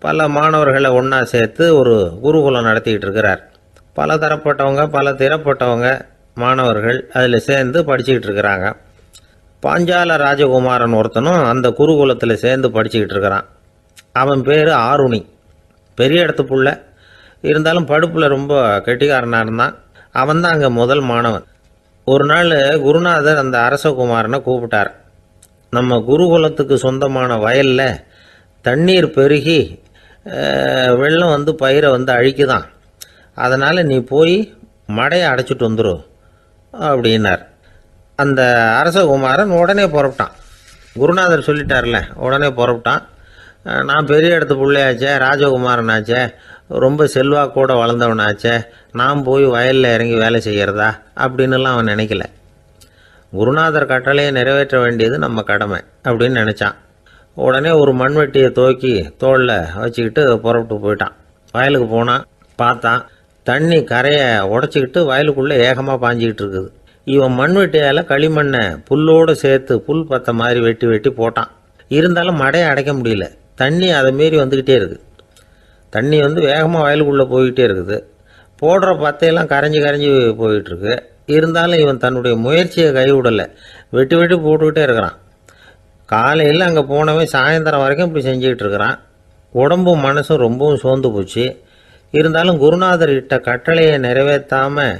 பல மாணவர்களை ஒன்றா சேர்த்து ஒரு குருகுலம் நடத்திக்கிட்டு இருக்கிறார். பல தரப்பட்டவங்க பல திறப்பட்டவங்க மாணவர்கள் அதில் சேர்ந்து படிச்சுக்கிட்டு இருக்கிறாங்க. பாஞ்சால ராஜகுமாரன் ஒருத்தனும் அந்த குருகுலத்தில் சேர்ந்து படிச்சுக்கிட்டு இருக்கிறான். அவன் பேர் ஆருணி, பெரிய இடத்து புள்ள, இருந்தாலும் படுப்பில் ரொம்ப கெட்டிக்காரனாக இருந்தான். அவன் தான் அங்கே முதல் மாணவன். ஒரு நாள் குருநாதர் அந்த அரசகுமாரனை கூப்பிட்டார். நம்ம குருகுலத்துக்கு சொந்தமான வயலில் தண்ணீர் பெருகி வெள்ளம் பயிரை அழிக்குதான், அதனால் நீ போய் மடையை அடைச்சிட்டு வந்துடும் அப்படின்னார். அந்த அரசகுமாரன் உடனே புறப்பட்டான். குருநாதர் சொல்லிட்டார்ல, உடனே புறப்பட்டான். நான் பெரிய இடத்து பிள்ளையாச்சே, ராஜகுமாரனாச்சே, ரொம்ப செல்வாக்கூட வளர்ந்தவனாச்சே, நான் போய் வயலில் இறங்கி வேலை செய்கிறதா அப்படின்னுலாம் அவன் நினைக்கல. குருநாதர் கட்டளையை நிறைவேற்ற வேண்டியது நம்ம கடமை அப்படின்னு நினச்சான். உடனே ஒரு மண்வெட்டியை தூக்கி தோளில் வச்சுக்கிட்டு புறப்பட்டு போயிட்டான். வயலுக்கு போனான். பார்த்தான், தண்ணி கரையை உடச்சிக்கிட்டு வயலுக்குள்ளே ஏகமாக பாஞ்சிக்கிட்டு இருக்குது. இவன் மண்வெட்டியால் களிமண்ணை புல்லோடு சேர்த்து புல் பத்த மாதிரி வெட்டி வெட்டி போட்டான். இருந்தாலும் மடையை அடைக்க முடியல, தண்ணி அதை மீறி வந்துக்கிட்டே இருக்குது. தண்ணி வேகமாக வயலுக்குள்ளே போய்கிட்டே இருக்குது. போடுற பத்தையெல்லாம் கரைஞ்சி கரைஞ்சி போயிட்டுருக்கு. இருந்தாலும் இவன் தன்னுடைய முயற்சியை கைவிடலை, வெட்டி வெட்டி போட்டுக்கிட்டே இருக்கிறான். காலையில் அங்கே போனவன் சாயந்தரம் வரைக்கும் இப்படி செஞ்சுக்கிட்டு இருக்கிறான். உடம்பும் மனசும் ரொம்பவும் சோர்ந்து போச்சு. இருந்தாலும் குருநாதர் இட்ட கட்டளையை நிறைவேற்றாமல்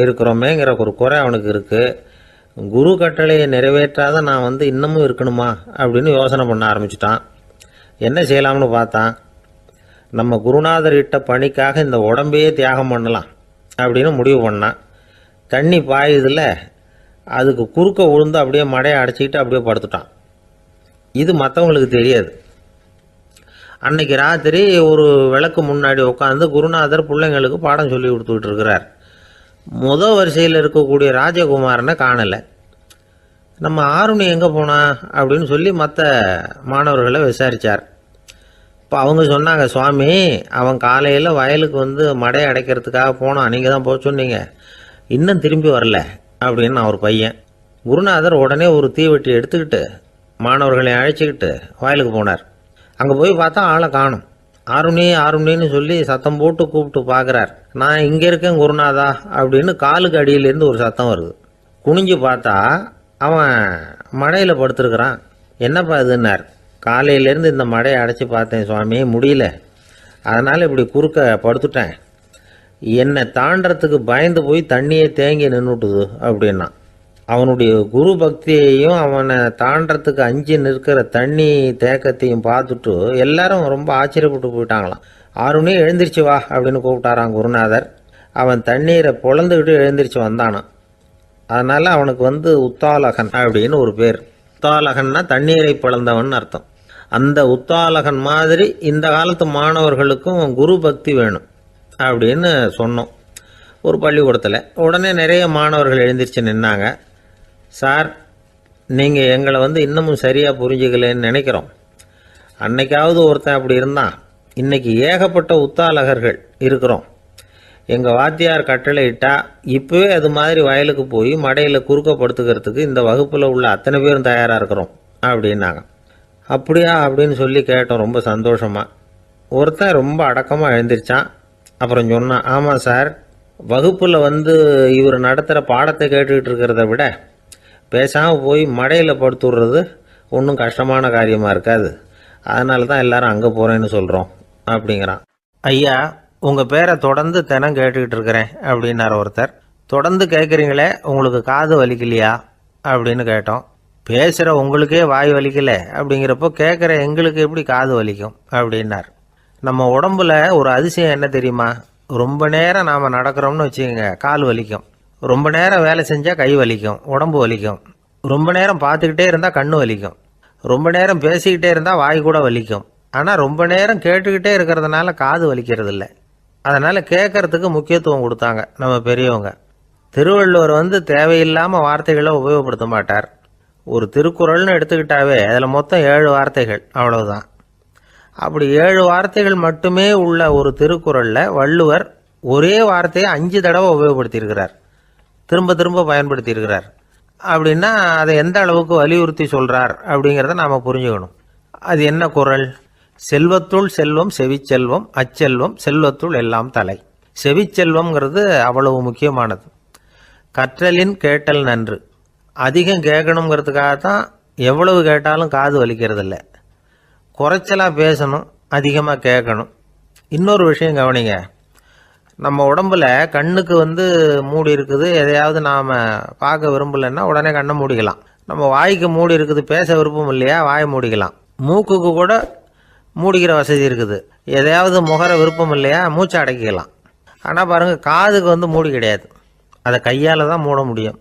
இருக்கிறோமேங்கிற ஒரு குறை அவனுக்கு இருக்குது. குரு கட்டளையை நிறைவேற்றாத நான் இன்னமும் இருக்கணுமா அப்படின்னு யோசனை பண்ண ஆரம்பிச்சிட்டான். என்ன செய்யலாம்னு பார்த்தான். நம்ம குருநாதர் இட்ட பணிக்காக இந்த உடம்பையே தியாகம் பண்ணலாம் அப்படின்னு முடிவு பண்ணான். தண்ணி பாயுதில் அதுக்கு குறுக்க விழுந்து அப்படியே மடையை அடைச்சிக்கிட்டு அப்படியே படுத்துட்டான். இது மற்றவங்களுக்கு தெரியாது. அன்னைக்கு ராத்திரி ஒரு விளக்கு முன்னாடி உட்காந்து குருநாதர் பிள்ளைங்களுக்கு பாடம் சொல்லி கொடுத்துக்கிட்டு இருக்கிறார். முதல் வரிசையில் இருக்கக்கூடிய ராஜகுமாரனை காணலை. நம்ம ஆருணி எங்கே போனா அப்படின்னு சொல்லி மற்ற மாணவர்களை விசாரித்தார். இப்போ அவங்க சொன்னாங்க, சுவாமி, அவன் காலையில் வயலுக்கு மடையை அடைக்கிறதுக்காக போனான், நீங்கள் தான் போக சொன்னீங்க, இன்னும் திரும்பி வரல அப்படின்னு அவர் பையன். குருநாதர் உடனே ஒரு தீவெட்டி எடுத்துக்கிட்டு மாணவர்களை அழைச்சிக்கிட்டு வயலுக்கு போனார். அங்கே போய் பார்த்தா ஆளை காணும். ஆருணி ஆருணின்னு சொல்லி சத்தம் போட்டு கூப்பிட்டு பார்க்குறார். நான் இங்கே இருக்கேன் குருநாதா அப்படின்னு காலுக்கு அடியிலேருந்து ஒரு சத்தம் வருது. குனிஞ்சு பார்த்தா அவன் மடையில் படுத்துருக்கிறான். என்னப்பா இதுன்னார். காலையிலேருந்து இந்த மடையை அடைச்சி பார்த்தேன் சுவாமி, முடியல, அதனால் இப்படி குறுக்க படுத்துட்டேன், என்னை தாண்டறதுக்கு பயந்து போய் தண்ணியே தேங்கி நின்றுட்டுது அப்படின்னா. அவனுடைய குரு பக்தியையும் அவனை தாண்டறதுக்கு அஞ்சு நிற்கிற தண்ணி தேக்கத்தையும் பார்த்துட்டு எல்லாரும் ரொம்ப ஆச்சரியப்பட்டு போயிட்டாங்களாம். ஆருணி எழுந்திரிச்சு வா அப்படின்னு கூப்பிட்டாரான் குருநாதர். அவன் தண்ணீரை பொழந்துக்கிட்டு எழுந்திரிச்சு வந்தானான். அதனால் அவனுக்கு உத்தாலகன் அப்படின்னு ஒரு பேர். உத்தாலகன்னா தண்ணீரை பிளந்தவன் அர்த்தம். அந்த உத்தாலகன் மாதிரி இந்த காலத்து மாணவர்களுக்கும் குரு பக்தி வேணும் அப்படின்னு சொன்னோம் ஒரு பள்ளிக்கூடத்தில். உடனே நிறைய மாணவர்கள் எழுந்திரிச்சு நின்னாங்க. சார், நீங்கள் எங்களை இன்னமும் சரியாக புரிஞ்சுக்கலன்னு நினைக்கிறோம். அன்னைக்காவது ஒருத்தன் அப்படி இருந்தான். இன்னைக்கு ஏகப்பட்ட உத்தாலகர்கள் இருக்கிறோம். எங்கள் வாத்தியார் கட்டளை இட்டா இப்போவே அது மாதிரி வயலுக்கு போய் மடையில் குறுக்கப்படுத்துக்கிறதுக்கு இந்த வகுப்பில் உள்ள அத்தனை பேரும் தயாராக இருக்கிறோம் அப்படின்னாங்க. அப்படியா அப்படின்னு சொல்லி கேட்டோம் ரொம்ப சந்தோஷமாக. ஒருத்தன் ரொம்ப அடக்கமாக எழுந்திரிச்சான். அப்புறம் சொன்னான், ஆமாம் சார், வகுப்பில் இவர் நடத்துகிற பாடத்தை கேட்டுக்கிட்டு இருக்கிறத விட பேசாமல் போய் மடையில் படுத்துடுறது ஒன்றும் கஷ்டமான காரியமாக இருக்காது. அதனால தான் எல்லாரும் அங்கே போகிறேன்னு சொல்கிறோம் அப்படிங்கிறான். ஐயா, உங்கள் பேரை தொடர்ந்து தினம் கேட்டுக்கிட்டு இருக்கிறேன் அப்படின்னார் ஒருத்தர். தொடர்ந்து கேட்குறீங்களே, உங்களுக்கு காது வலிக்கலையா அப்படின்னு கேட்டோம். பேசுகிற உங்களுக்கே வாய் வலிக்கல அப்படிங்கிறப்போ கேட்குற எங்களுக்கு எப்படி காது வலிக்கும் அப்படின்னார். நம்ம உடம்புல ஒரு அதிசயம் என்ன தெரியுமா? ரொம்ப நேரம் நாம் நடக்கிறோம்னு வச்சுக்கோங்க, கால் வலிக்கும். ரொம்ப நேரம் வேலை செஞ்சால் கை வலிக்கும், உடம்பு வலிக்கும். ரொம்ப நேரம் பார்த்துக்கிட்டே இருந்தால் கண்ணு வலிக்கும். ரொம்ப நேரம் பேசிக்கிட்டே இருந்தால் வாய் கூட வலிக்கும். ஆனால் ரொம்ப நேரம் கேட்டுக்கிட்டே இருக்கிறதுனால காது வலிக்கிறது இல்லை. அதனால் கேட்கறதுக்கு முக்கியத்துவம் கொடுத்தாங்க நம்ம பெரியவங்க. திருவள்ளுவர் தேவையில்லாமல் வார்த்தைகளை உபயோகப்படுத்த மாட்டார். ஒரு திருக்குறள்னு எடுத்துக்கிட்டாவே அதில் மொத்தம் 7 வார்த்தைகள், அவ்வளவுதான். அப்படி 7 வார்த்தைகள் மட்டுமே உள்ள ஒரு திருக்குறளில் வள்ளுவர் ஒரே வார்த்தையை 5 தடவை உபயோகப்படுத்தியிருக்கிறார், திரும்ப திரும்ப பயன்படுத்தியிருக்கிறார். அப்படின்னா அதை எந்த அளவுக்கு வலியுறுத்தி சொல்கிறார் அப்படிங்கிறத நாம் புரிஞ்சுக்கணும். அது என்ன குறள்? செல்வத்துள் செல்வம் செவிச்செல்வம், அச்செல்வம் செல்வத்துள் எல்லாம் தலை. செவிச்செல்வம்ங்கிறது அவ்வளவு முக்கியமானது. கற்றலின் கேட்டல் நன்று. அதிகம் கேட்கணுங்கிறதுக்காகத்தான் எவ்வளவு கேட்டாலும் காது வலிக்கிறதில்ல. குறைச்சலாக பேசணும், அதிகமாக கேட்கணும். இன்னொரு விஷயம் கவனிங்க, நம்ம உடம்புல கண்ணுக்கு மூடி இருக்குது, எதையாவது நாம் பார்க்க விரும்பலைன்னா உடனே கண்ணை மூடிக்கலாம். நம்ம வாய்க்கு மூடி இருக்குது, பேச விருப்பம் இல்லையா, வாயை மூடிக்கலாம். மூக்குக்கு கூட மூடிக்கிற வசதி இருக்குது, எதையாவது முகர விருப்பம் இல்லையா, மூச்சை அடக்கிக்கலாம். ஆனால் பாருங்கள், காதுக்கு மூடி கிடையாது, அதை கையால் தான் மூட முடியும்.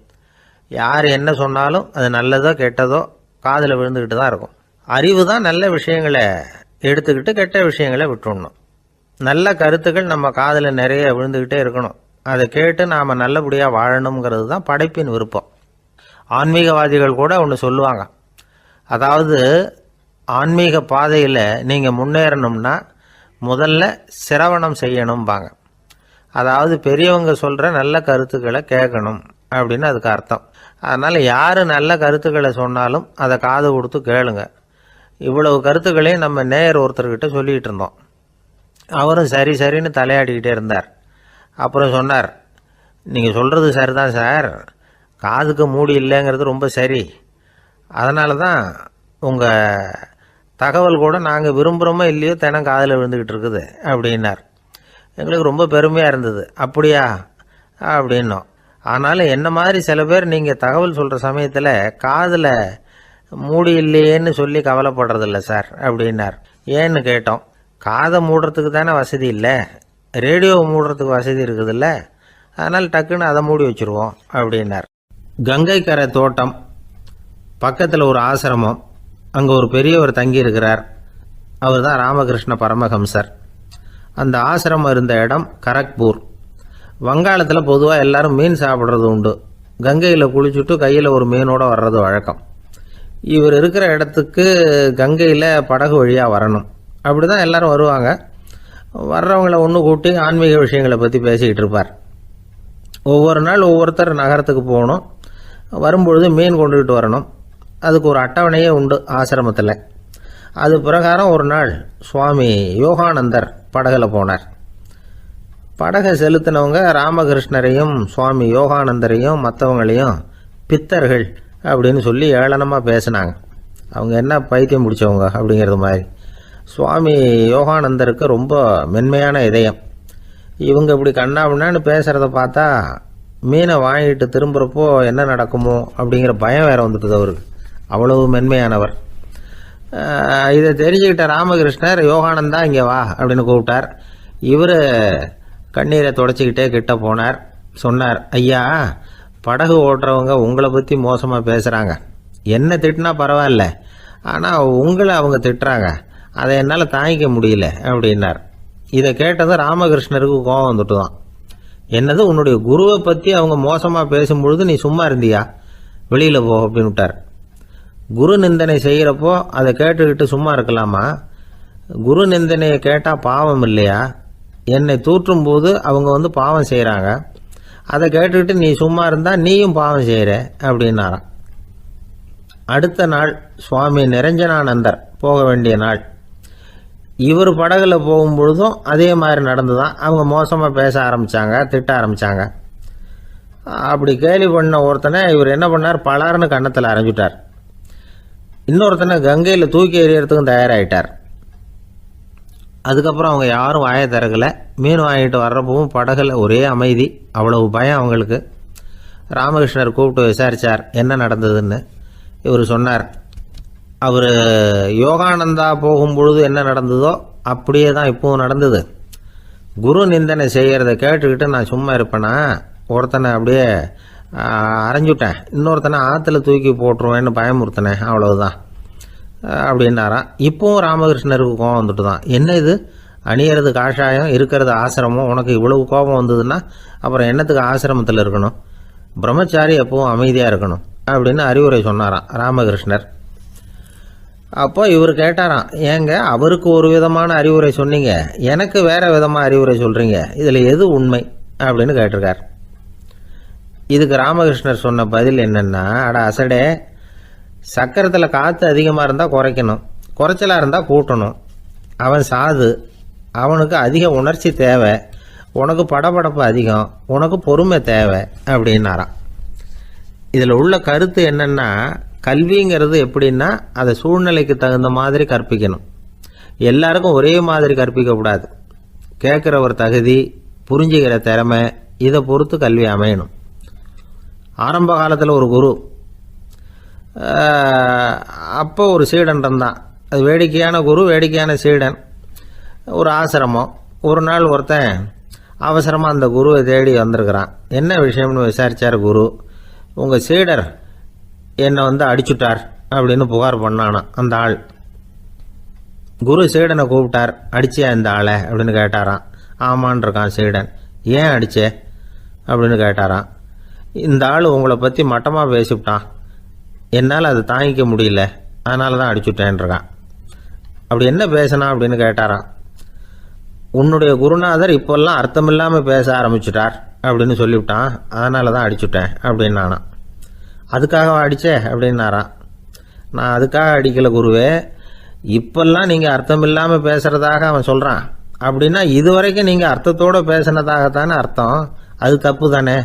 யார் என்ன சொன்னாலும் அது நல்லதோ கெட்டதோ காதில் விழுந்துக்கிட்டு தான் இருக்கும். அறிவு தான் நல்ல விஷயங்களை எடுத்துக்கிட்டு கெட்ட விஷயங்களை விட்டுடணும். நல்ல கருத்துக்கள் நம்ம காதில் நிறைய விழுந்துக்கிட்டே இருக்கணும். அதை கேட்டு நாம் நல்லபடியாக வாழணுங்கிறது தான் படைப்பின் விருப்பம். ஆன்மீகவாதிகள் கூட ஒன்று சொல்லுவாங்க, அதாவது ஆன்மீக பாதையில் நீங்கள் முன்னேறணும்னா முதல்ல சிரவணம் செய்யணும்பாங்க. அதாவது பெரியவங்க சொல்கிற நல்ல கருத்துக்களை கேட்கணும் அப்படின்னு அதுக்கு அர்த்தம். அதனால் யார் நல்ல கருத்துக்களை சொன்னாலும் அதை காது கொடுத்து கேளுங்க. இவ்வளவு கருத்துக்களையும் நம்ம நேயர் ஒருத்தர்கிட்ட சொல்லிகிட்டு இருந்தோம். அவரும் சரி சரின்னு தலையாடிக்கிட்டே இருந்தார். அப்புறம் சொன்னார், நீங்கள் சொல்கிறது சரிதான் சார், காதுக்கு மூடி இல்லைங்கிறது ரொம்ப சரி. அதனால தான் உங்கள் தகவல் கூட நாங்கள் விரும்புகிறோமோ இல்லையோ தினம் காதில் விழுந்துக்கிட்டு இருக்குது அப்படின்னார். எங்களுக்கு ரொம்ப பெருமையாக இருந்தது. அப்படியா அப்படின்னோம். ஆனாலும் என்ன மாதிரி சில பேர் நீங்கள் தகவல் சொல்கிற சமயத்தில் காதில் மூடி இல்லையேன்னு சொல்லி கவலைப்படுறதில்ல சார் அப்படின்னார். ஏன்னு கேட்டோம். காதை மூடுறதுக்கு தானே வசதி இல்லை, ரேடியோவை மூடுறதுக்கு வசதி இருக்குதுல்ல, அதனால் டக்குன்னு அதை மூடி வச்சுருவோம் அப்படின்னார். கங்கை கரை தோட்டம் பக்கத்தில் ஒரு ஆசிரமம், அங்கே ஒரு பெரியவர் தங்கியிருக்கிறார். அவர் தான் ராமகிருஷ்ண பரமஹம்சர். அந்த ஆசிரமம் இருந்த இடம் கரக்பூர். வங்காளத்தில் பொதுவாக எல்லாரும் மீன் சாப்பிட்றது உண்டு. கங்கையில் குளிச்சுட்டு கையில் ஒரு மீனோடு வர்றது வழக்கம். இவர் இருக்கிற இடத்துக்கு கங்கையில் படகு வழியாக வரணும். அப்படி தான் எல்லோரும் வருவாங்க. வர்றவங்கள ஒன்று கூட்டி ஆன்மீக விஷயங்களை பற்றி பேசிக்கிட்டு இருப்பார். ஒவ்வொரு நாள் ஒவ்வொருத்தர் நகரத்துக்கு போகணும், வரும்பொழுது மீன் கொண்டுகிட்டு வரணும். அதுக்கு ஒரு அட்டவணையே உண்டு ஆசிரமத்தில். அது பிரகாரம் ஒரு நாள் சுவாமி யோகானந்தர் படகுல போனார். படகை செலுத்தினவங்க ராமகிருஷ்ணரையும் சுவாமி யோகானந்தரையும் மற்றவங்களையும் பித்தர்கள் அப்படின்னு சொல்லி ஏளனமாக பேசினாங்க. அவங்க என்ன பைத்தியம் பிடிச்சவங்க அப்படிங்கிறது மாதிரி. சுவாமி யோகானந்தருக்கு ரொம்ப மென்மையான இதயம். இவங்க இப்படி கண்ணாபின்னான்னு பேசுகிறத பார்த்தா மீனை வாங்கிட்டு திரும்புகிறப்போ என்ன நடக்குமோ அப்படிங்கிற பயம் வேறு வந்துட்டுது அவருக்கு. அவ்வளவு மென்மையானவர். இதை தெரிஞ்சுக்கிட்ட ராமகிருஷ்ணர், யோகானந்தா இங்கே வா அப்படின்னு கூப்பிட்டார். இவர் கண்ணீரை தொடச்சிக்கிட்டே கிட்ட போனார். சொன்னார், ஐயா, படகு ஓட்டுறவங்க உங்களை பற்றி மோசமாக பேசுகிறாங்க. என்ன திட்டினா பரவாயில்ல, ஆனால் உங்களை அவங்க திட்டுறாங்க, அதை என்னால் தாங்கிக்க முடியல அப்படின்னார். இதை கேட்டதும் ராமகிருஷ்ணருக்கு கோபம் வந்துட்டு தான். என்னது, உன்னுடைய குருவை பற்றி அவங்க மோசமாக பேசும்பொழுது நீ சும்மா இருந்தியா, வெளியில் போ அப்படின்னு விட்டார். குரு நிந்தனை செய்கிறப்போ அதை கேட்டுக்கிட்டு சும்மா இருக்கலாமா? குரு நிந்தனையை கேட்டால் பாவம் இல்லையா? என்னை தூற்றும் போது அவங்க பாவம் செய்கிறாங்க, அதை கேட்டுக்கிட்டு நீ சும்மா இருந்தால் நீயும் பாவம் செய்கிற அப்படின்னாராம். அடுத்த நாள் சுவாமி நிரஞ்சனானந்தர் போக வேண்டிய நாள். இவர் படகுல போகும்பொழுதும் அதே மாதிரி நடந்துதான். அவங்க மோசமாக பேச ஆரம்பித்தாங்க, திட்ட ஆரம்பித்தாங்க. அப்படி கேலி பண்ண ஒருத்தனை இவர் என்ன பண்ணார், பலார்னு கன்னத்தில் அரைஞ்சிட்டார். இன்னொருத்தனை கங்கையில் தூக்கி எறியறதுக்கும் தயாராகிட்டார். அதுக்கப்புறம் அவங்க யாரும் வாயை திறக்கலை. மீன் வாங்கிட்டு வர்றப்பவும் படகுல ஒரே அமைதி, அவ்வளவு பயம் அவங்களுக்கு. ராமகிருஷ்ணர் கூப்பிட்டு விசாரித்தார் என்ன நடந்ததுன்னு. இவர் சொன்னார், அவர் யோகானந்தா போகும்பொழுது என்ன நடந்ததோ அப்படியே தான் இப்பவும் நடந்தது. குரு நிந்தனை செய்கிறத கேட்டுக்கிட்டு நான் சும்மா இருப்பேனா, ஒருத்தனை அப்படியே அரைஞ்சுட்டேன், இன்னொருத்தனை ஆற்றுல தூக்கி போட்டுருவேன்னு பயமுறுத்தினேன், அவ்வளவுதான் அப்படின்னாராம். இப்போவும் ராமகிருஷ்ணருக்கு கோபம் வந்துட்டு தான். என்ன இது, அணியறது காஷாயம், இருக்கிறது ஆசிரமம், உனக்கு இவ்வளவு கோபம் வந்ததுன்னா அப்புறம் என்னத்துக்கு ஆசிரமத்தில் இருக்கணும், பிரம்மச்சாரி எப்பவும் அமைதியாக இருக்கணும் அப்படின்னு அறிவுரை சொன்னாராம் ராமகிருஷ்ணர். அப்போ இவர் கேட்டாராம், ஏங்க அவருக்கு ஒரு விதமான அறிவுரை சொன்னீங்க, எனக்கு வேற விதமாக அறிவுரை சொல்கிறீங்க, இதில் எது உண்மை அப்படின்னு கேட்டிருக்கார். இதுக்கு ராமகிருஷ்ணர் சொன்ன பதில் என்னென்னா, அட அசடே, சக்கரத்தில் காற்று அதிகமாக இருந்தால் குறைக்கணும், குறைச்சலாக இருந்தால் கூட்டணும். அவன் சாது, அவனுக்கு அதிக உணர்ச்சி தேவை, உனக்கு படபடப்பு அதிகம், உனக்கு பொறுமை தேவை அப்படின்னாராம். இதில் உள்ள கருத்து என்னென்னா, கல்விங்கிறது எப்படின்னா அதை சூழ்நிலைக்கு தகுந்த மாதிரி கற்பிக்கணும். எல்லாருக்கும் ஒரே மாதிரி கற்பிக்கக்கூடாது. கேட்குற ஒரு தகுதி, புரிஞ்சுக்கிற திறமை, இதை பொறுத்து கல்வி அமையணும். ஆரம்ப காலத்தில் ஒரு குரு, அப்போ ஒரு சீடன் இருந்தான். அது வேடிக்கையான குரு, வேடிக்கையான சீடன். ஒரு ஆசிரமம். ஒரு நாள் ஒருத்தன் அவசரமாக அந்த குருவை தேடி வந்திருக்கிறான். என்ன விஷயம்னு விசாரித்தார் குரு. உங்கள் சீடர் என்னை அடிச்சுட்டார் அப்படின்னு புகார் பண்ணானா அந்த ஆள். குரு சீடனை கூப்பிட்டார். அடிச்சியா இந்த ஆளை அப்படின்னு கேட்டாராம். ஆமான் இருக்கான் சீடன். ஏன் அடிச்சே அப்படின்னு கேட்டாராம். இந்த ஆள் உங்களை பற்றி மட்டமாக பேசிவிட்டான், என்னால் அதை தாங்கிக்க முடியல, அதனால தான் அடிச்சுட்டேன்ருக்கான். அப்படி என்ன பேசினா அப்படின்னு கேட்டாராம். உன்னுடைய குருநாதர் இப்போல்லாம் அர்த்தமில்லாமல் பேச ஆரம்பிச்சுட்டார் அப்படின்னு சொல்லிவிட்டான், அதனால தான் அடிச்சுட்டேன் அப்படின்னு நானான். அதுக்காக அடித்தே அப்படின்னாரான். நான் அதுக்காக அடிக்கலை குருவே, இப்பெல்லாம் நீங்கள் அர்த்தம் இல்லாமல் பேசுகிறதாக அவன் சொல்கிறான், அப்படின்னா இதுவரைக்கும் நீங்கள் அர்த்தத்தோடு பேசினதாகத்தானே அர்த்தம், அது தப்பு தானே,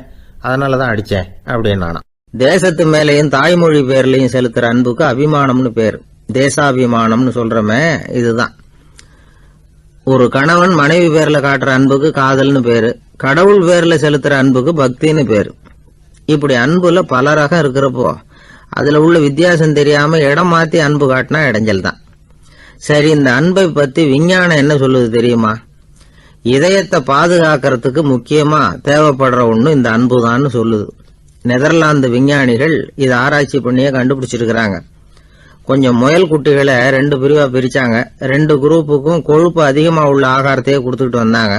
அதனால தான் அடித்தேன் அப்படின்னு நானான். தேசத்து மேலேயும் தாய்மொழி பேர்லையும் செலுத்துற அன்புக்கு அபிமானம்னு பேர். தேசாபிமானம்னு சொல்றமே இதுதான். ஒரு கணவன் மனைவி பேர்ல காட்டுற அன்புக்கு காதல்னு பேரு, கடவுள் பேர்ல செலுத்துற அன்புக்கு பக்தின்னு பேரு. இப்படி அன்புல பல ரகம் இருக்கிறப்போ அதுல உள்ள வித்தியாசம் தெரியாம இடம் மாத்தி அன்பு காட்டினா இடைஞ்சல் தான். சரி, இந்த அன்பை பத்தி விஞ்ஞானம் என்ன சொல்லுது தெரியுமா? இதயத்தை பாதுகாக்கிறதுக்கு முக்கியமா தேவைப்படுற ஒண்ணு இந்த அன்புதான்னு சொல்லுது. நெதர்லாந்து விஞ்ஞானிகள் இதை ஆராய்ச்சி பண்ணியே கண்டுபிடிச்சிருக்கிறாங்க. கொஞ்சம் முயல் குட்டிகளை 2 பிரிவா பிரிச்சாங்க. 2 குரூப்புக்கும் கொழுப்பு அதிகமா உள்ள ஆகாரத்தையே கொடுத்துக்கிட்டு வந்தாங்க.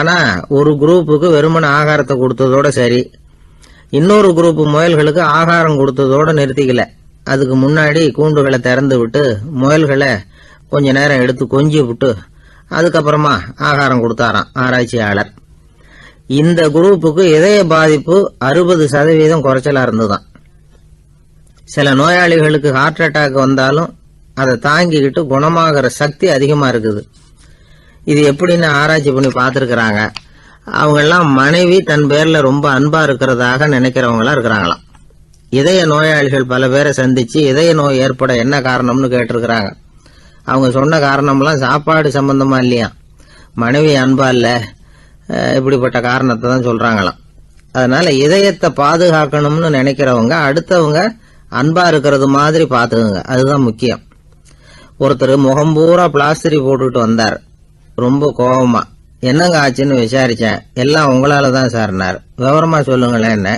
ஆனா ஒரு குரூப்புக்கு வெறுமன ஆகாரத்தை கொடுத்ததோட சரி, இன்னொரு குரூப் முயல்களுக்கு ஆகாரம் கொடுத்ததோட நிறுத்திக்கல. அதுக்கு முன்னாடி கூண்டுகளை திறந்து விட்டு முயல்களை கொஞ்ச நேரம் எடுத்து கொஞ்சி விட்டு அதுக்கப்புறமா ஆகாரம் கொடுத்தாராம் ஆராய்ச்சியாளர். இந்த குரூப்புக்கு இதய பாதிப்பு 60% குறைச்சலா இருந்துதான். சில நோயாளிகளுக்கு ஹார்ட் அட்டாக் வந்தாலும் அதை தாங்கிக்கிட்டு குணமாகிற சக்தி அதிகமா இருக்குது. இது எப்படின்னு ஆராய்ச்சி பண்ணி பார்த்துருக்கிறாங்க. அவங்கெல்லாம் மனைவி தன் பேர்ல ரொம்ப அன்பா இருக்கிறதாக நினைக்கிறவங்களா இருக்கிறாங்களாம். இதய நோயாளிகள் பல பேரை சந்திச்சு இதய நோய் ஏற்பட என்ன காரணம்னு கேட்டிருக்கிறாங்க. அவங்க சொன்ன காரணம்லாம் சாப்பாடு சம்பந்தமா இல்லையா, மனைவி அன்பா இல்ல, இப்படிப்பட்ட காரணத்தை தான் சொல்றாங்களாம். அதனால இதயத்தை பாதுகாக்கணும்னு நினைக்கிறவங்க அடுத்தவங்க அன்பா இருக்கிறது மாதிரி பாத்துக்குங்க, அதுதான் முக்கியம். ஒருத்தர் முகம் பூரா பிளாஸ்டரி போட்டுக்கிட்டு வந்தார். ரொம்ப கோபமா, என்னங்க ஆச்சுன்னு விசாரிச்சேன். எல்லாம் உங்களால தான் சார்னார். விவரமா சொல்லுங்களேன். என்ன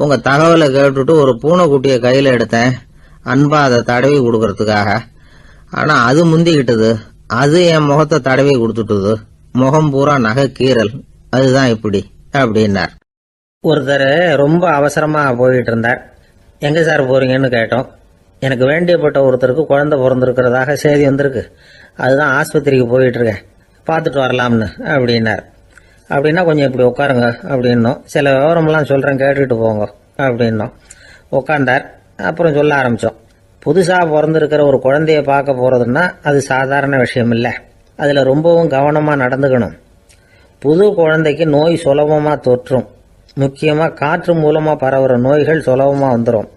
உங்க தகவலை கேட்டுட்டு ஒரு பூனைக்குட்டியை கையில எடுத்தேன், அன்பா அதை தடவி கொடுக்கறதுக்காக. ஆனா அது முந்திக்கிட்டது, அது என் முகத்தை தடவி கொடுத்துட்டுது, முகம் பூரா நகை கீறல், அதுதான் இப்படி அப்படின்னார். ஒருத்தர் ரொம்ப அவசரமா போயிட்டு இருந்தார். எங்க சார் போறீங்கன்னு கேட்டோம். எனக்கு வேண்டியப்பட்ட ஒருத்தருக்கு குழந்தை பிறந்திருக்கிறதாக செய்தி வந்திருக்கு. அதுதான் ஆஸ்பத்திரிக்கு போயிட்டு இருக்கேன், பார்த்துட்டு வரலாம்னு அப்படின்னார். அப்படின்னா கொஞ்சம் இப்படி உட்காருங்க அப்படின்னோம். சில விவரமெல்லாம் சொல்கிறேன், கேட்டுக்கிட்டு போங்க அப்படின்னோம். உட்காந்தார். அப்புறம் சொல்ல ஆரம்பித்தோம். புதுசாக பிறந்திருக்கிற ஒரு குழந்தைய பார்க்க போகிறதுன்னா அது சாதாரண விஷயம் இல்லை. அதில் ரொம்பவும் கவனமாக நடந்துக்கணும். புது குழந்தைக்கு நோய் சுலபமாக தொற்றும். முக்கியமாக காற்று மூலமாக பரவுகிற நோய்கள் சுலபமாக வந்துடும்.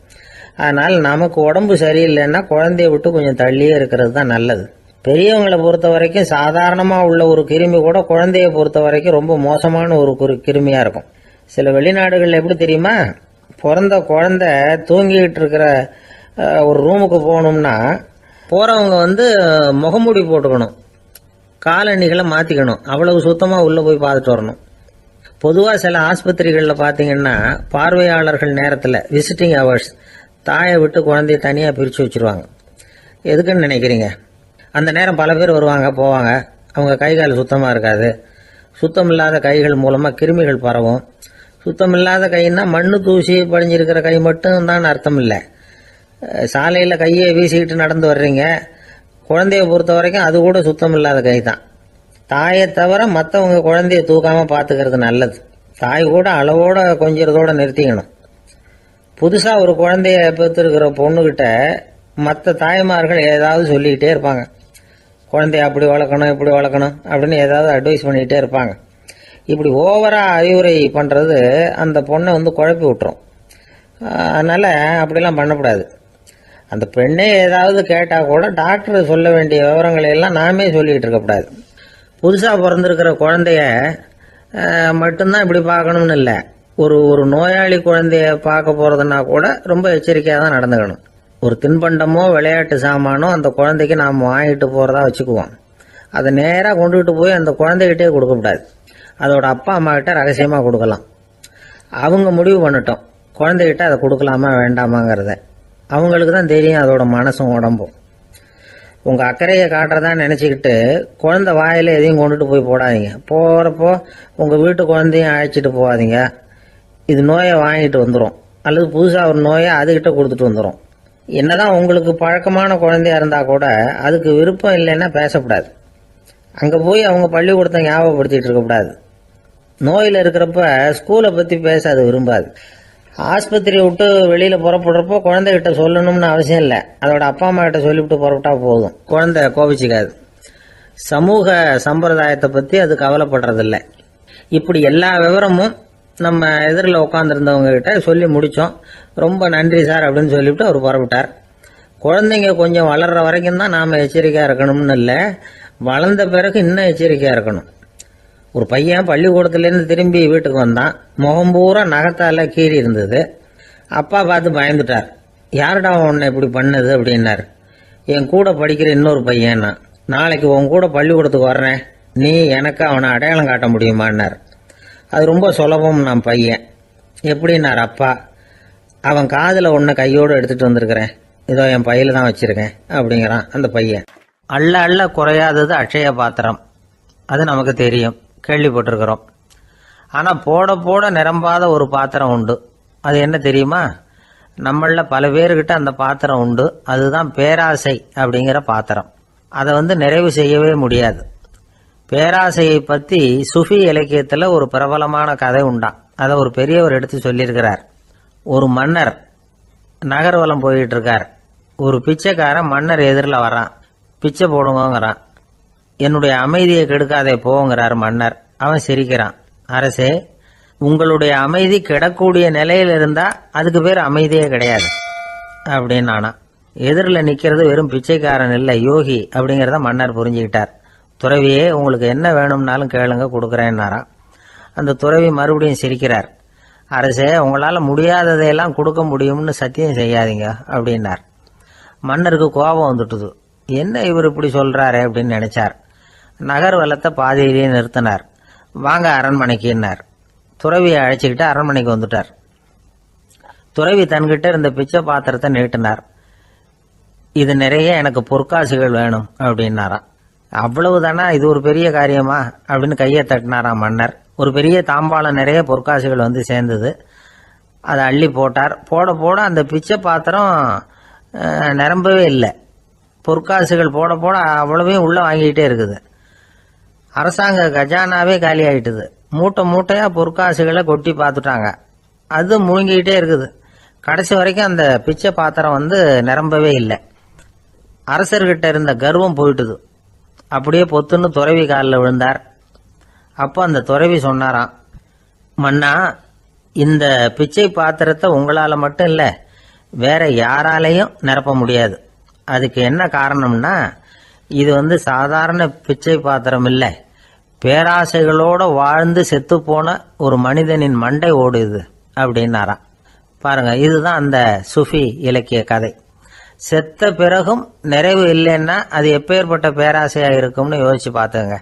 அதனால் நமக்கு உடம்பு சரியில்லைன்னா குழந்தைய விட்டு கொஞ்சம் தள்ளியே இருக்கிறது தான் நல்லது. பெரியவங்களை பொறுத்த வரைக்கும் சாதாரணமாக உள்ள ஒரு கிருமி கூட குழந்தைய பொறுத்த வரைக்கும் ரொம்ப மோசமான ஒரு கிருமியாக இருக்கும். சில வெளிநாடுகளில் எப்படி தெரியுமா, பிறந்த குழந்தை தூங்கிக்கிட்டு இருக்கிற ஒரு ரூமுக்கு போகணும்னா போகிறவங்க முகமூடி போட்டுக்கணும், காலணிகளை மாற்றிக்கணும், அவ்வளவு சுத்தமாக உள்ளே போய் பார்த்துட்டு வரணும். பொதுவாக சில ஆஸ்பத்திரிகளில் பார்த்தீங்கன்னா பார்வையாளர்கள் நேரத்தில் விசிட்டிங் ஹவர்ஸ் தாயை விட்டு குழந்தைய தனியாக பிரித்து வச்சுருவாங்க. எதுக்குன்னு நினைக்கிறீங்க? அந்த நேரம் பல பேர் வருவாங்க போவாங்க. அவங்க கை கால் சுத்தமாக இருக்காது. சுத்தமில்லாத கைகள் மூலமாக கிருமிகள் பரவும். சுத்தமில்லாத கைன்னா மண்ணு தூசி படிஞ்சிருக்கிற கை மட்டும்தான் அர்த்தம் இல்லை. சாலையில் கையை வீசிக்கிட்டு நடந்து வர்றீங்க, குழந்தைய பொறுத்த வரைக்கும் அது கூட சுத்தம் இல்லாத கை தான். தாயை தவிர மற்றவங்க குழந்தைய தூக்காமல் பார்த்துக்கிறது நல்லது. தாய் கூட அளவோட கொஞ்சிறதோட நிறுத்திக்கணும். புதுசாக ஒரு குழந்தைய பெற்றிருக்கிற பொண்ணுக்கிட்ட மற்ற தாய்மார்கள் ஏதாவது சொல்லிக்கிட்டே இருப்பாங்க. குழந்தைய அப்படி வளர்க்கணும் இப்படி வளர்க்கணும் அப்படின்னு ஏதாவது அட்வைஸ் பண்ணிக்கிட்டே இருப்பாங்க. இப்படி ஓவராக அறிவுரை பண்ணுறது அந்த பொண்ணை குழப்பி விட்டுரும். அதனால் அப்படிலாம் பண்ணக்கூடாது. அந்த பெண்ணே ஏதாவது கேட்டால் கூட டாக்டர் சொல்ல வேண்டிய விவரங்களை எல்லாம் நாமே சொல்லிக்கிட்டு இருக்கக்கூடாது. புதுசாக பிறந்திருக்கிற குழந்தைய மட்டும்தான் இப்படி பார்க்கணும்னு இல்லை. ஒரு நோயாளி குழந்தைய பார்க்க போகிறதுனா கூட ரொம்ப எச்சரிக்கையாக தான் நடந்துக்கணும். ஒரு தின்பண்டமோ விளையாட்டு சாமானோ அந்த குழந்தைக்கு நாம் வாங்கிட்டு போகிறதா வச்சுக்குவோம். அதை நேராக கொண்டுகிட்டு போய் அந்த குழந்தைகிட்டே கொடுக்கக்கூடாது. அதோட அப்பா அம்மா கிட்ட ரகசியமாக கொடுக்கலாம். அவங்க முடிவு பண்ணட்டும் குழந்தைகிட்ட அதை கொடுக்கலாமா வேண்டாமாங்கிறத. அவங்களுக்கு தான் தெரியும் அதோட மனசும் உடம்பும். உங்கள் அக்கறையை காட்டுறதா நினச்சிக்கிட்டு குழந்தை வாயில் எதையும் கொண்டுட்டு போய் போடாதீங்க. போகிறப்போ உங்கள் வீட்டு குழந்தையும் அழைச்சிட்டு போகாதீங்க. இது நோயை வாங்கிட்டு வந்துடும், அல்லது புதுசாக ஒரு நோயை அதுக்கிட்ட கொடுத்துட்டு வந்துடும். என்னதான் உங்களுக்கு பழக்கமான குழந்தையா இருந்தால் கூட அதுக்கு விருப்பம் இல்லைன்னா பேசக்கூடாது. அங்கே போய் அவங்க பள்ளிக்கூடத்தை ஞாபகப்படுத்திட்டு இருக்கக்கூடாது. நோயில் இருக்கிறப்ப ஸ்கூலை பற்றி பேச அது விரும்பாது. ஆஸ்பத்திரியை விட்டு வெளியில் புறப்படுறப்போ குழந்தைகிட்ட சொல்லணும்னு அவசியம் இல்லை. அதோட அப்பா அம்மா கிட்ட சொல்லிவிட்டு புறப்பட்டா போதும், குழந்தை கோபிச்சிக்காது. சமூக சம்பிரதாயத்தை பற்றி அது கவலைப்படுறதில்லை. இப்படி எல்லா விவரமும் நம்ம எதிரில் உட்காந்துருந்தவங்க கிட்ட சொல்லி முடித்தோம். ரொம்ப நன்றி சார் அப்படின்னு சொல்லிவிட்டு அவர் புறப்பட்டார். குழந்தைங்க கொஞ்சம் வளர்கிற வரைக்கும் தான் நாம் எச்சரிக்கையாக இருக்கணும்னு இல்லை, வளர்ந்த பிறகு இன்னும் எச்சரிக்கையாக இருக்கணும். ஒரு பையன் பள்ளிக்கூடத்துலேருந்து திரும்பி வீட்டுக்கு வந்தான். முகம் பூரா நகத்தால் கீறி இருந்தது. அப்பா பார்த்து பயந்துட்டார். யாருடா உன்னை இப்படி பண்ணது அப்படின்னார். என் கூட படிக்கிற இன்னொரு பையன்னா. நாளைக்கு உன் கூட பள்ளிக்கூடத்துக்கு வர்றேன், நீ எனக்கு அவனை அடையாளம் காட்ட முடியுமான்னார். அது ரொம்ப சுலபம் நான் பையன். எப்படின்னார் அப்பா. அவன் காதில் ஒன்று கையோடு எடுத்துகிட்டு வந்திருக்கிறேன், இதோ என் பையில தான் வச்சுருக்கேன் அப்படிங்கிறான் அந்த பையன். அள்ள அள்ள குறையாதது அட்சய பாத்திரம், அது நமக்கு தெரியும், கேள்விப்பட்டிருக்கிறோம். ஆனால் போட போட நிரம்பாத ஒரு பாத்திரம் உண்டு. அது என்ன தெரியுமா? நம்மளில் பல பேர்கிட்ட அந்த பாத்திரம் உண்டு. அதுதான் பேராசை அப்படிங்கிற பாத்திரம். அதை நிறைவு செய்யவே முடியாது. பேராசையை பற்றி சுஃபி இலக்கியத்தில் ஒரு பிரபலமான கதை உண்டாம். அதை ஒரு பெரியவர் எடுத்து சொல்லியிருக்கிறார். ஒரு மன்னர் நகர்வலம் போயிட்டு இருக்கார். ஒரு பிச்சைக்காரன் மன்னர் எதிரில் வரான். பிச்சை போடுங்கிறான். என்னுடைய அமைதியை கெடுக்காதே போங்கிறார் மன்னர். அவன் சிரிக்கிறான். அரசே, உங்களுடைய அமைதி கெடக்கூடிய நிலையில் இருந்தால் அதுக்கு பேர் அமைதியே கிடையாது அப்படின்னு ஆனா. எதிரில் நிற்கிறது வெறும் பிச்சைக்காரன் இல்லை, யோகி அப்படிங்கிறத மன்னர் புரிஞ்சுக்கிட்டார். துறவியே, உங்களுக்கு என்ன வேணும்னாலும் கேளுங்க, கொடுக்குறேன்னாராம். அந்த துறவி மறுபடியும் சிரிக்கிறார். அரசே, உங்களால் முடியாததையெல்லாம் கொடுக்க முடியும்னு சத்தியம் செய்யாதீங்க அப்படின்னார். மன்னருக்கு கோபம் வந்துட்டுது. என்ன இவர் இப்படி சொல்கிறாரே அப்படின்னு நினைச்சார். நகர்வலத்தை பாதியிலேயே நிறுத்தினார். வாங்க அரண்மனைக்குன்னார். துறவியை அழைச்சிக்கிட்டு அரண்மனைக்கு வந்துட்டார். துறவி தன்கிட்ட இருந்த பிச்சை பாத்திரத்தை நீட்டினார். இது நிறைய எனக்கு பொற்காசுகள் வேணும் அப்படின்னாராம். அவ்வளவுதானா, இது ஒரு பெரிய காரியமா அப்படின்னு கையை தட்டினாராம் மன்னர். ஒரு பெரிய தாம்பாளம் நிறைய பொற்காசுகள் சேர்ந்தது. அதை அள்ளி போட்டார். போட போட அந்த பிச்சை பாத்திரம் நிரம்பவே இல்லை. பொற்காசுகள் போட போட அவ்வளவையும் உள்ளே வாங்கிக்கிட்டே இருக்குது. அரசாங்க கஜானாவே காலி ஆயிட்டுது. மூட்டை மூட்டையாக பொற்காசுகளை கொட்டி பார்த்துட்டாங்க. அது முழுங்கிக்கிட்டே இருக்குது. கடைசி வரைக்கும் அந்த பிச்சை பாத்திரம் நிரம்பவே இல்லை. அரசர்கிட்ட இருந்த கர்வம் போயிட்டுது. அப்படியே பொத்துன்னு துறவி காலில் விழுந்தார். அப்போ அந்த துறவி சொன்னாராம், மன்னா, இந்த பிச்சை பாத்திரத்தை உங்களால் மட்டும் இல்லை, வேற யாராலையும் நிரப்ப முடியாது. அதுக்கு என்ன காரணம்னா, இது சாதாரண பிச்சை பாத்திரம் இல்லை, பேராசைகளோட வாழ்ந்து செத்து போன ஒரு மனிதனின் மண்டை ஓடுது அப்படின்னாராம். பாருங்க, இதுதான் அந்த சுஃபி இலக்கிய கதை. செத்த பிறகும் நிறைவு இல்லைன்னா அது எப்பேற்பட்ட பேராசையா இருக்கும்னு யோசிச்சு பார்த்துங்க.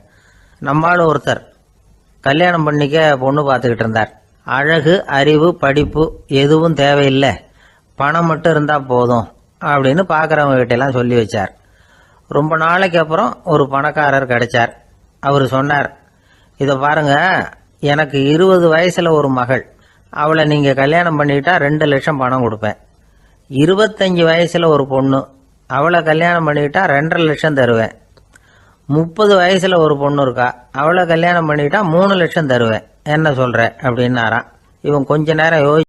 நம்மால் ஒருத்தர் கல்யாணம் பண்ணிக்க பொண்ணு பார்த்துக்கிட்டு இருந்தார். அழகு, அறிவு, படிப்பு எதுவும் தேவையில்லை, பணம் மட்டும் இருந்தா போதும் அப்படின்னு பார்க்குறவங்க கிட்டெல்லாம் சொல்லி வச்சார். ரொம்ப நாளைக்கு அப்புறம் ஒரு பணக்காரர் கிடைச்சார். அவர் சொன்னார், இதை பாருங்க, எனக்கு 20 வயசுல ஒரு மகள், அவளை நீங்க கல்யாணம் பண்ணிட்டா 2 லட்சம் பணம் கொடுப்பேன். 25 வயசுல ஒரு பொண்ணு, அவளை கல்யாணம் பண்ணிட்டா 2.5 லட்சம் தருவேன். 30 வயசுல ஒரு பொண்ணு இருக்கா, அவளை கல்யாணம் பண்ணிட்டா 3 லட்சம் தருவேன். என்ன சொல்ற அப்படின்னாராம். இவன் கொஞ்ச நேரம்